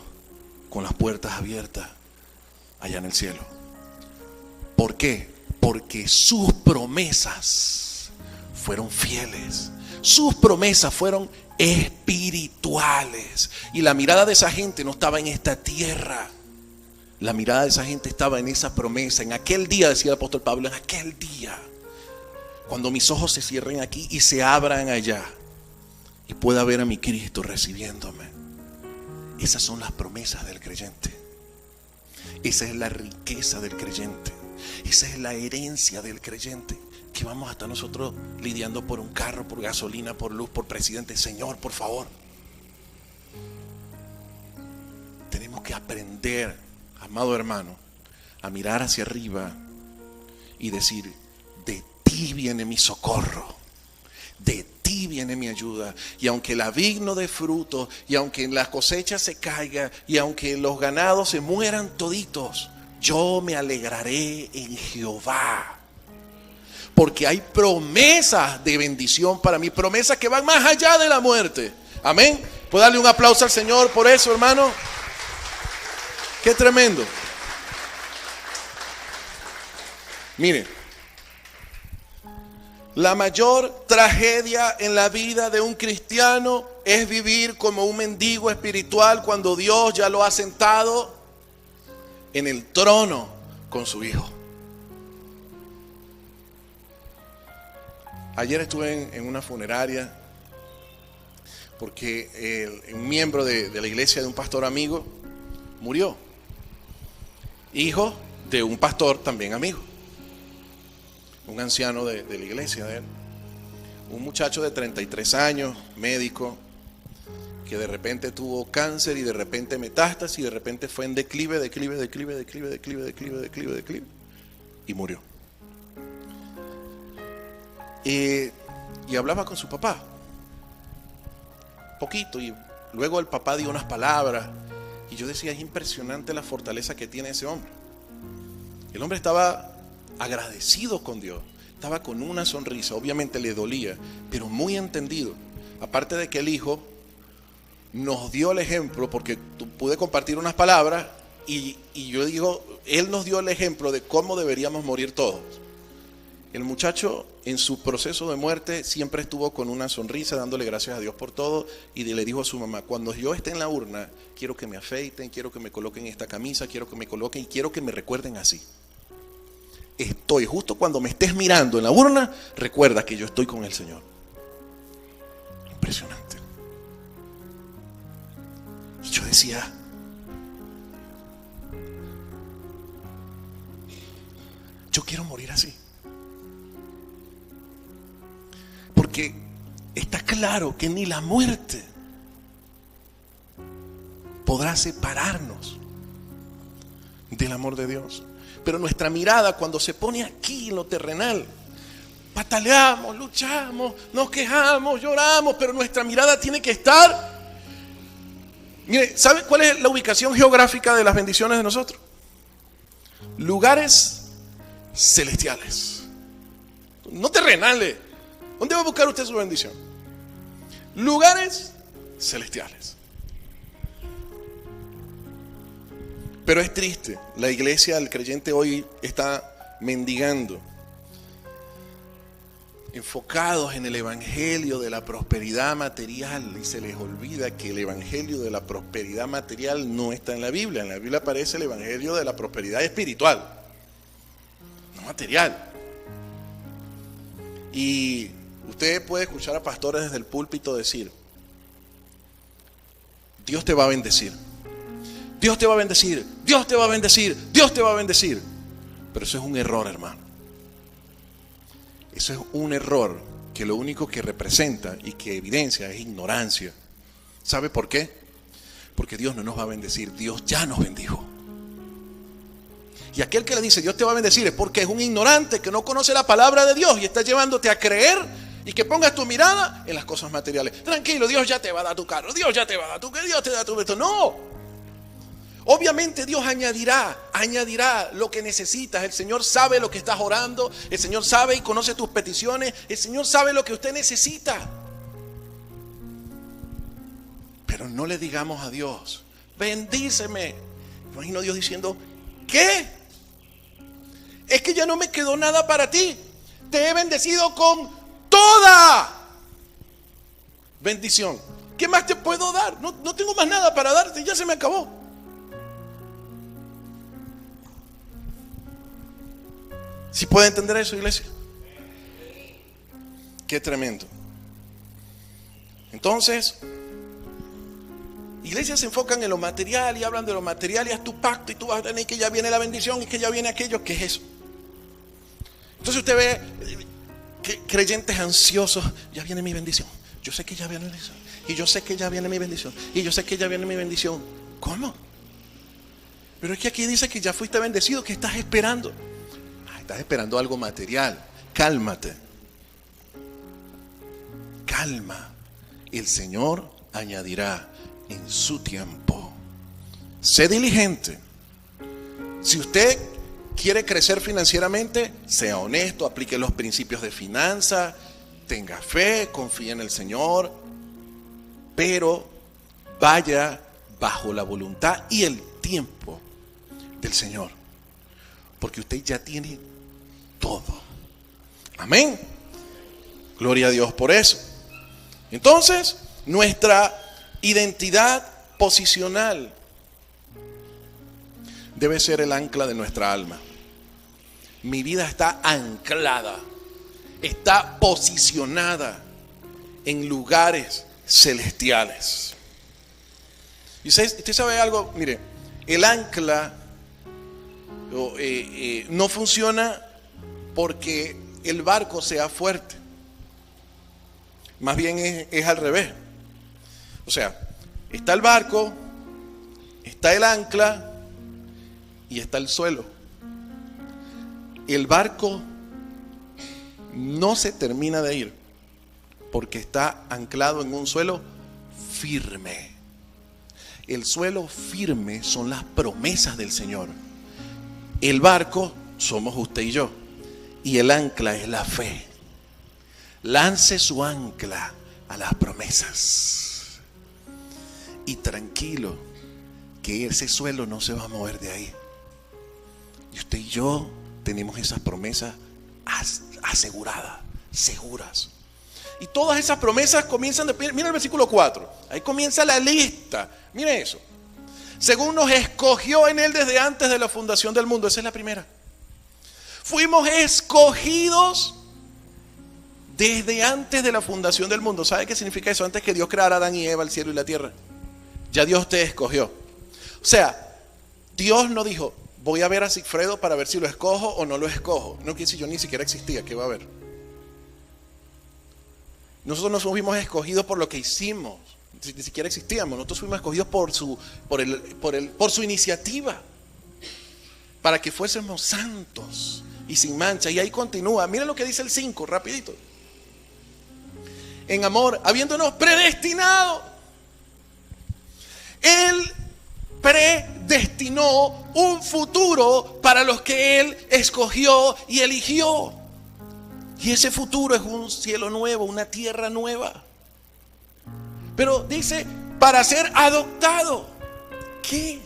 con las puertas abiertas allá en el cielo. ¿Por qué? Porque sus promesas fueron fieles. Sus promesas fueron espirituales. Y la mirada de esa gente no estaba en esta tierra. La mirada de esa gente estaba en esa promesa. En aquel día, decía el apóstol Pablo, en aquel día, cuando mis ojos se cierren aquí y se abran allá, y pueda ver a mi Cristo recibiéndome. Esas son las promesas del creyente. Esa es la riqueza del creyente. Esa es la herencia del creyente. Que vamos a estar nosotros lidiando por un carro, por gasolina, por luz, por presidente. Señor, por favor. Tenemos que aprender, amado hermano, a mirar hacia arriba y decir: de ti viene mi socorro, de ti viene mi ayuda. Y aunque la vid no dé fruto, y aunque las cosechas se caigan, y aunque los ganados se mueran toditos, yo me alegraré en Jehová. Porque hay promesas de bendición para mí, promesas que van más allá de la muerte. Amén. ¿Puedo darle un aplauso al Señor por eso, hermano? Qué tremendo. Mire, la mayor tragedia en la vida de un cristiano es vivir como un mendigo espiritual cuando Dios ya lo ha sentado en el trono con su Hijo. Ayer estuve en una funeraria porque un miembro de la iglesia de un pastor amigo murió. Hijo de un pastor también amigo, un anciano de la iglesia de él, un muchacho de 33 años, médico, que de repente tuvo cáncer y de repente metástasis y de repente fue en declive y murió. Y hablaba con su papá poquito y luego el papá dio unas palabras y yo decía, es impresionante la fortaleza que tiene ese hombre. El hombre estaba agradecido con Dios, estaba con una sonrisa, obviamente le dolía, pero muy entendido. Aparte de que el hijo nos dio el ejemplo, porque pude compartir unas palabras y yo digo, él nos dio el ejemplo de cómo deberíamos morir todos. El muchacho en su proceso de muerte siempre estuvo con una sonrisa, dándole gracias a Dios por todo, y le dijo a su mamá, cuando yo esté en la urna, quiero que me afeiten, quiero que me coloquen esta camisa, quiero que me coloquen y quiero que me recuerden así. Estoy justo cuando me estés mirando en la urna, recuerda que yo estoy con el Señor. Impresionante. Y yo decía, yo quiero morir así. Porque está claro que ni la muerte podrá separarnos del amor de Dios. Pero nuestra mirada cuando se pone aquí en lo terrenal, pataleamos, luchamos, nos quejamos, lloramos, pero nuestra mirada tiene que estar. Mire, ¿sabe cuál es la ubicación geográfica de las bendiciones de nosotros? Lugares celestiales, no terrenales. ¿Dónde va a buscar usted su bendición? Lugares celestiales. Pero es triste, la iglesia, el creyente hoy está mendigando, enfocados en el evangelio de la prosperidad material, y se les olvida que el evangelio de la prosperidad material no está en la Biblia. En la Biblia aparece el evangelio de la prosperidad espiritual, no material. Y usted puede escuchar a pastores desde el púlpito decir, Dios te va a bendecir, Dios te va a bendecir, Dios te va a bendecir, Dios te va a bendecir. Pero eso es un error, hermano. Eso es un error que lo único que representa y que evidencia es ignorancia. ¿Sabe por qué? Porque Dios no nos va a bendecir, Dios ya nos bendijo. Y aquel que le dice Dios te va a bendecir es porque es un ignorante que no conoce la palabra de Dios y está llevándote a creer y que pongas tu mirada en las cosas materiales. Tranquilo, Dios ya te va a dar tu carro, Dios ya te va a dar tu carro, Dios te da tu beso. No. Obviamente Dios añadirá lo que necesitas. El Señor sabe lo que estás orando, el Señor sabe y conoce tus peticiones, el Señor sabe lo que usted necesita. Pero no le digamos a Dios, bendíceme. Imagino a Dios diciendo, ¿qué? Es que ya no me quedó nada para ti. Te he bendecido con toda bendición. ¿Qué más te puedo dar? No tengo más nada para darte, ya se me acabó. ¿Sí puede entender eso, iglesia? Qué tremendo. Entonces, iglesias se enfocan en lo material y hablan de lo material y haz tu pacto y tú vas a tener que ya viene la bendición y que ya viene aquello. ¿Qué es eso? Entonces usted ve que creyentes ansiosos, ya viene mi bendición. Yo sé que ya viene mi bendición. Y yo sé que ya viene mi bendición. Y yo sé que ya viene mi bendición. ¿Cómo? Pero es que aquí dice que ya fuiste bendecido. ¿Qué estás esperando? Estás esperando algo material. Cálmate. Calma. El Señor añadirá en su tiempo. Sé diligente. Si usted quiere crecer financieramente, sea honesto, aplique los principios de finanzas, tenga fe, confíe en el Señor, pero vaya bajo la voluntad y el tiempo del Señor, porque usted ya tiene todo. Amén. Gloria a Dios por eso. Entonces, nuestra identidad posicional debe ser el ancla de nuestra alma. Mi vida está anclada, está posicionada en lugares celestiales. Y usted sabe algo, mire, el ancla, no funciona porque el barco sea fuerte. Más bien es al revés. O sea, está el barco, está el ancla y está el suelo. El barco no se termina de ir porque está anclado en un suelo firme. El suelo firme son las promesas del Señor. El barco somos usted y yo. Y el ancla es la fe. Lance su ancla a las promesas. Y tranquilo, que ese suelo no se va a mover de ahí. Y usted y yo tenemos esas promesas aseguradas, seguras. Y todas esas promesas comienzan de... Mira el versículo 4. Ahí comienza la lista. Mire eso. Según nos escogió en Él desde antes de la fundación del mundo. Esa es la primera. Fuimos escogidos desde antes de la fundación del mundo. ¿Sabe qué significa eso? Antes que Dios creara a Adán y Eva, el cielo y la tierra. Ya Dios te escogió. O sea, Dios no dijo, voy a ver a Sigfredo para ver si lo escojo o no lo escojo. No, que si yo ni siquiera existía, ¿qué va a haber? Nosotros no fuimos escogidos por lo que hicimos, ni siquiera existíamos. Nosotros fuimos escogidos por su iniciativa, para que fuésemos santos y sin mancha. Y ahí continúa. Miren lo que dice el 5, rapidito. En amor, habiéndonos predestinado. Él predestinó un futuro para los que Él escogió y eligió. Y ese futuro es un cielo nuevo, una tierra nueva. Pero dice, para ser adoptado. ¿Qué?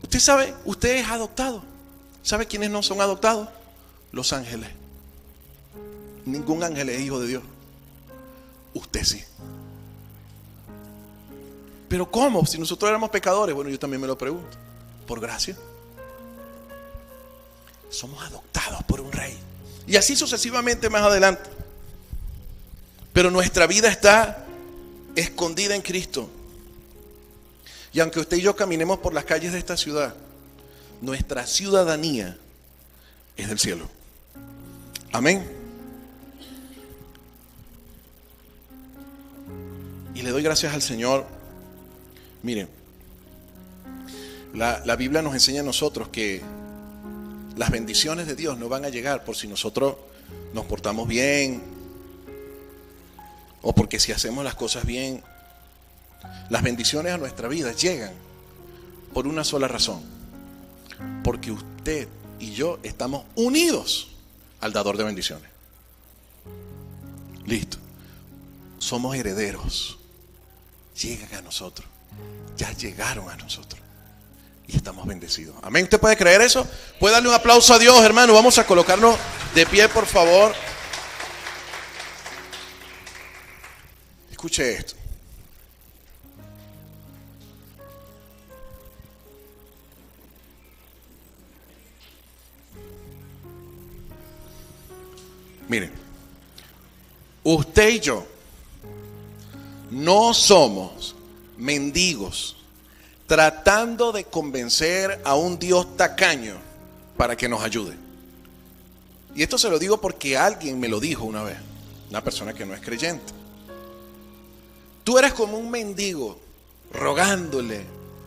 Usted sabe, usted es adoptado. ¿Sabe quiénes no son adoptados? Los ángeles. Ningún ángel es hijo de Dios. Usted sí. Pero ¿cómo? Si nosotros éramos pecadores. Bueno, yo también me lo pregunto. Por gracia. Somos adoptados por un rey. Y así sucesivamente más adelante. Pero nuestra vida está escondida en Cristo. Y aunque usted y yo caminemos por las calles de esta ciudad, nuestra ciudadanía es del cielo. Amén. Y le doy gracias al Señor. Miren, la Biblia nos enseña a nosotros que las bendiciones de Dios no van a llegar por si nosotros nos portamos bien o porque si hacemos las cosas bien. Las bendiciones a nuestra vida llegan por una sola razón: porque usted y yo estamos unidos al dador de bendiciones. Listo. Somos herederos. Llegan a nosotros. Ya llegaron a nosotros. Y estamos bendecidos. Amén. ¿Usted puede creer eso? ¿Puede darle un aplauso a Dios, hermano? Vamos a colocarnos de pie, por favor. Escuche esto. Miren, usted y yo no somos mendigos tratando de convencer a un Dios tacaño para que nos ayude. Y esto se lo digo porque alguien me lo dijo una vez, una persona que no es creyente. Tú eres como un mendigo rogándole,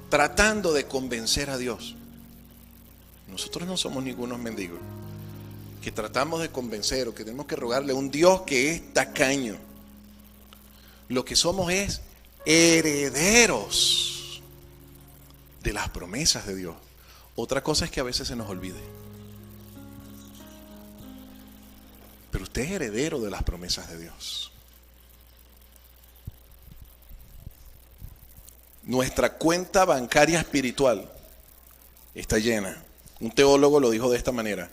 tratando de convencer a Dios. Nosotros no somos ningunos mendigos que tratamos de convencer o que tenemos que rogarle a un Dios que es tacaño. Lo que somos es herederos de las promesas de Dios. Otra cosa es que a veces se nos olvide. Pero usted es heredero de las promesas de Dios. Nuestra cuenta bancaria espiritual está llena. Un teólogo lo dijo de esta manera: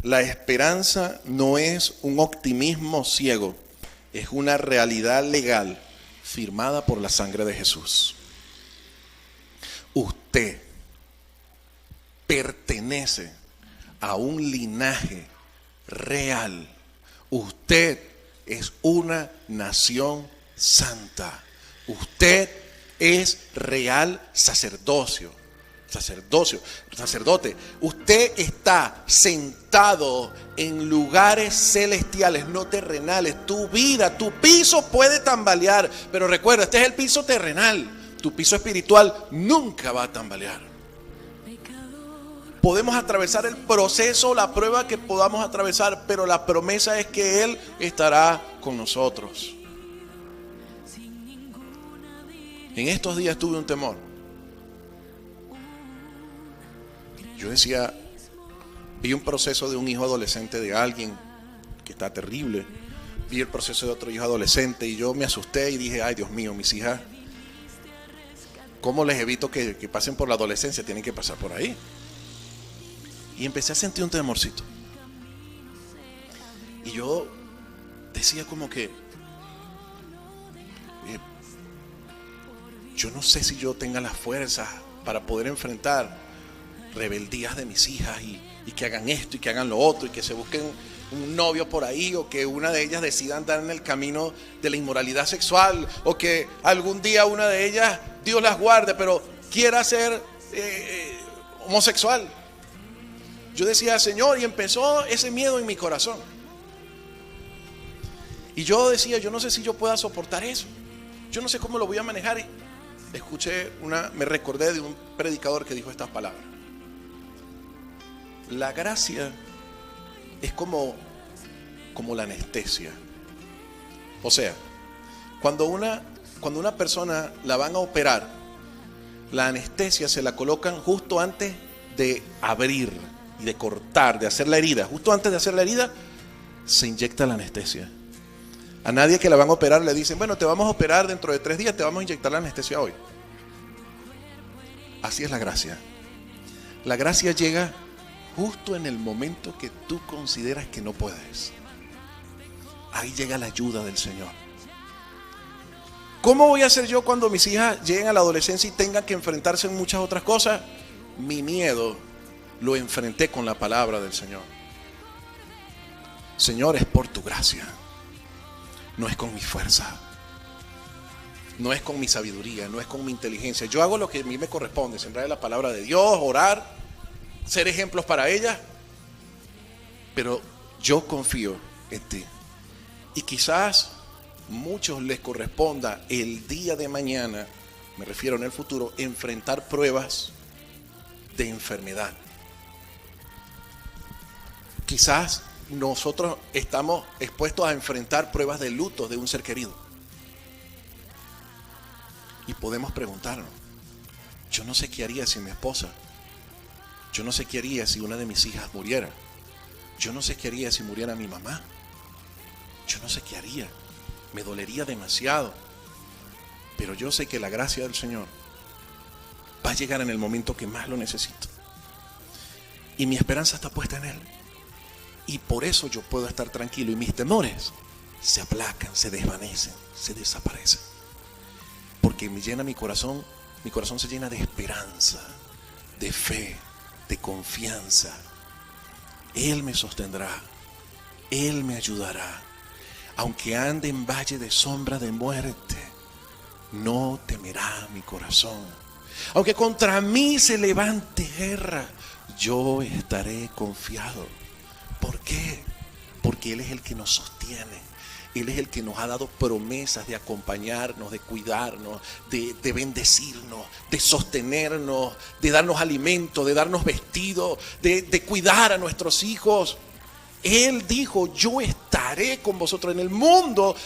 la esperanza no es un optimismo ciego, es una realidad legal firmada por la sangre de Jesús. Usted pertenece a un linaje real. Usted es una nación santa. Usted es real sacerdocio, sacerdote. Usted está sentado en lugares celestiales, no terrenales. Tu vida, tu piso puede tambalear, pero recuerda, este es el piso terrenal. Tu piso espiritual nunca va a tambalear. Podemos atravesar el proceso, la prueba que podamos atravesar, pero la promesa es que Él estará con nosotros. En estos días tuve un temor. Yo decía, vi un proceso de un hijo adolescente de alguien que está terrible. Vi el proceso de otro hijo adolescente y yo me asusté y dije, ay Dios mío, mis hijas, ¿cómo les evito que pasen por la adolescencia? Tienen que pasar por ahí. Y empecé a sentir un temorcito. Y yo decía como que, yo no sé si yo tenga las fuerzas para poder enfrentar rebeldías de mis hijas y que hagan esto y que hagan lo otro y que se busquen un novio por ahí, o que una de ellas decida andar en el camino de la inmoralidad sexual, o que algún día una de ellas, Dios las guarde, pero quiera ser homosexual. Yo decía, Señor, y empezó ese miedo en mi corazón. Y yo decía, yo no sé si yo pueda soportar eso. Yo no sé cómo lo voy a manejar. Y me recordé de un predicador que dijo estas palabras. La gracia es como la anestesia. O sea, cuando una persona la van a operar, la anestesia se la colocan justo antes de abrir y de cortar, de hacer la herida. Justo antes de hacer la herida, se inyecta la anestesia. A nadie que la van a operar le dicen, bueno, te vamos a operar dentro de 3 días, te vamos a inyectar la anestesia hoy. Así es la gracia. La gracia llega justo en el momento que tú consideras que no puedes. Ahí llega la ayuda del Señor. ¿Cómo voy a hacer yo cuando mis hijas lleguen a la adolescencia y tengan que enfrentarse en muchas otras cosas? Mi miedo lo enfrenté con la palabra del Señor. Señor, es por tu gracia. No es con mi fuerza. No es con mi sabiduría, no es con mi inteligencia. Yo hago lo que a mí me corresponde, sembrar la palabra de Dios, orar, ser ejemplos para ella. Pero yo confío en ti. Y quizás muchos les corresponda el día de mañana, me refiero en el futuro, enfrentar pruebas de enfermedad. Quizás nosotros estamos expuestos a enfrentar pruebas de luto de un ser querido. Y podemos preguntarnos, yo no sé qué haría si mi esposa, yo no sé qué haría si una de mis hijas muriera, yo no sé qué haría si muriera mi mamá, yo no sé qué haría, me dolería demasiado, pero yo sé que la gracia del Señor va a llegar en el momento que más lo necesito. Y mi esperanza está puesta en Él. Y por eso yo puedo estar tranquilo y mis temores se aplacan, se desvanecen, se desaparecen. Porque me llena mi corazón se llena de esperanza, de fe, de confianza. Él me sostendrá, Él me ayudará. Aunque ande en valle de sombra de muerte, no temerá mi corazón. Aunque contra mí se levante guerra, yo estaré confiado. ¿Por qué? Porque Él es el que nos sostiene. Él es el que nos ha dado promesas de acompañarnos, de cuidarnos, de bendecirnos, de sostenernos, de darnos alimento, de darnos vestido, de cuidar a nuestros hijos. Él dijo, yo estaré con vosotros en el mundo,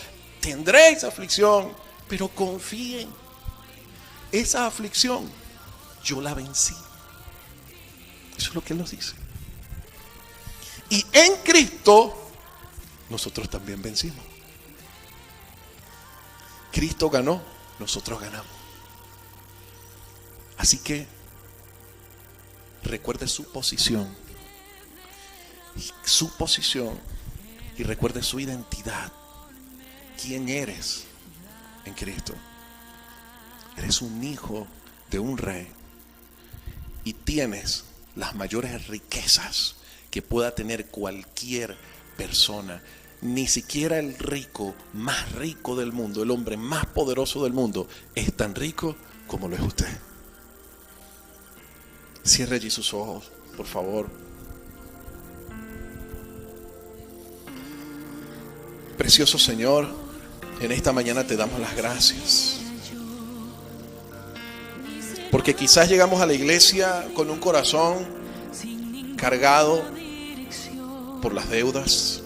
tendréis aflicción, pero confíen. Esa aflicción yo la vencí. Eso es lo que Él nos dice. Y en Cristo nosotros también vencimos. Cristo ganó, nosotros ganamos. Así que recuerde su posición y recuerde su identidad. ¿Quién eres en Cristo? Eres un hijo de un rey y tienes las mayores riquezas que pueda tener cualquier persona. Ni siquiera el rico más rico del mundo, el hombre más poderoso del mundo, es tan rico como lo es usted. Cierre allí sus ojos, por favor. Precioso Señor, en esta mañana te damos las gracias. Porque quizás llegamos a la iglesia con un corazón cargado por las deudas,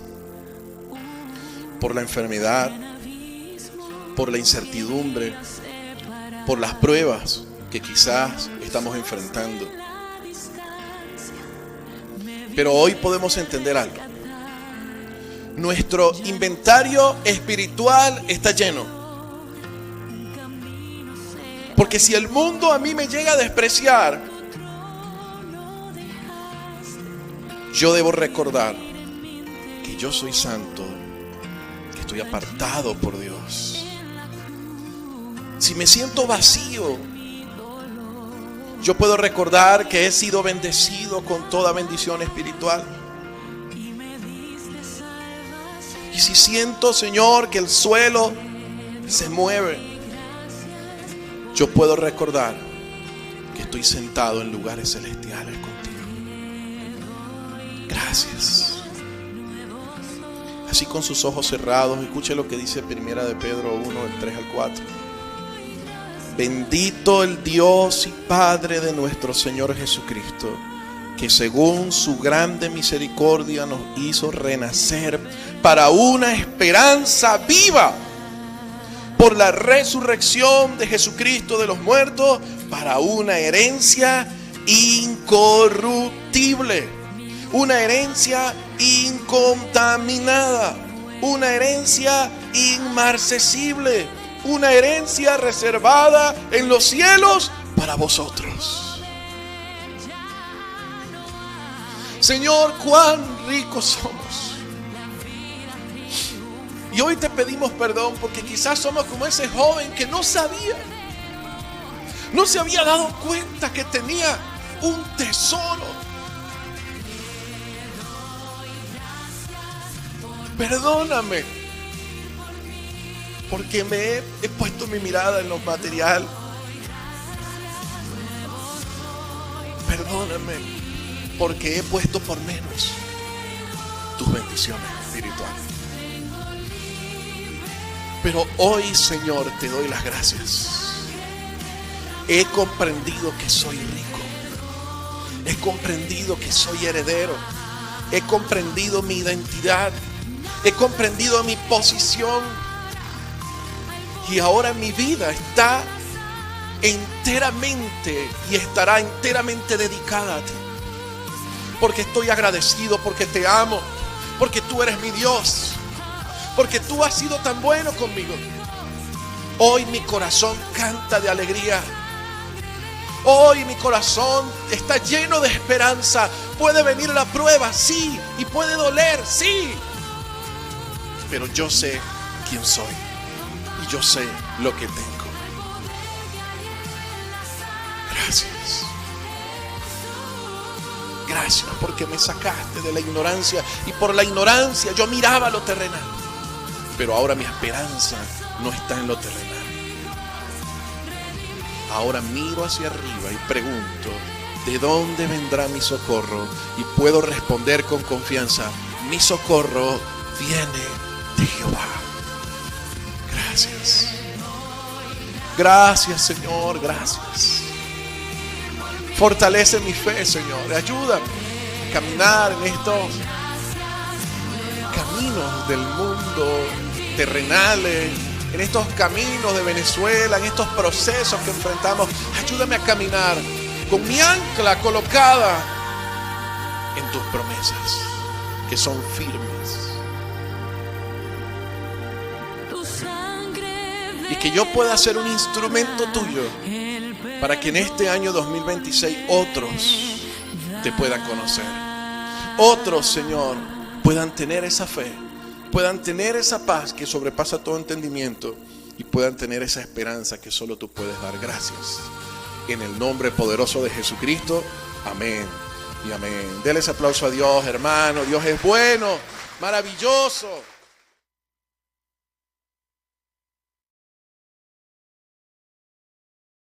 por la enfermedad, por la incertidumbre, por las pruebas que quizás estamos enfrentando. Pero hoy podemos entender algo. Nuestro inventario espiritual está lleno. Porque si el mundo a mí me llega a despreciar, yo debo recordar que yo soy santo, que estoy apartado por Dios. Si me siento vacío, yo puedo recordar que he sido bendecido con toda bendición espiritual. Y si siento, Señor, que el suelo se mueve, yo puedo recordar que estoy sentado en lugares celestiales contigo. Gracias. Así con sus ojos cerrados, escuche lo que dice Primera de Pedro 1, del 3 al 4. Bendito el Dios y Padre de nuestro Señor Jesucristo, que según su grande misericordia nos hizo renacer para una esperanza viva por la resurrección de Jesucristo de los muertos, para una herencia incorruptible, una herencia incontaminada, una herencia inmarcesible, una herencia reservada en los cielos para vosotros. Señor, cuán ricos somos. Y hoy te pedimos perdón porque quizás somos como ese joven que no sabía, no se había dado cuenta que tenía un tesoro. Perdóname, porque he puesto mi mirada en lo material. Perdóname, porque he puesto por menos tus bendiciones espirituales. Pero hoy, Señor, te doy las gracias. He comprendido que soy rico. He comprendido que soy heredero. He comprendido mi identidad. He comprendido mi posición. Y ahora mi vida está enteramente y estará enteramente dedicada a ti. Porque estoy agradecido, porque te amo, porque tú eres mi Dios, porque tú has sido tan bueno conmigo. Hoy mi corazón canta de alegría. Hoy mi corazón está lleno de esperanza. Puede venir la prueba, sí, y puede doler, sí. Pero yo sé quién soy y yo sé lo que tengo. Gracias. Gracias porque me sacaste de la ignorancia, y por la ignorancia yo miraba lo terrenal. Pero ahora mi esperanza no está en lo terrenal. Ahora miro hacia arriba y pregunto, ¿de dónde vendrá mi socorro? Y puedo responder con confianza, mi socorro viene de Jehová. Gracias. Gracias, Señor, gracias. Fortalece mi fe, Señor. Ayúdame a caminar en estos caminos del mundo terrenales, en estos caminos de Venezuela, en estos procesos que enfrentamos. Ayúdame a caminar con mi ancla colocada en tus promesas, que son firmes. Y que yo pueda ser un instrumento tuyo para que en este año 2026 otros te puedan conocer. Otros, Señor, puedan tener esa fe, puedan tener esa paz que sobrepasa todo entendimiento y puedan tener esa esperanza que solo tú puedes dar. Gracias. En el nombre poderoso de Jesucristo. Amén y amén. Denle ese aplauso a Dios, hermano. Dios es bueno, maravilloso.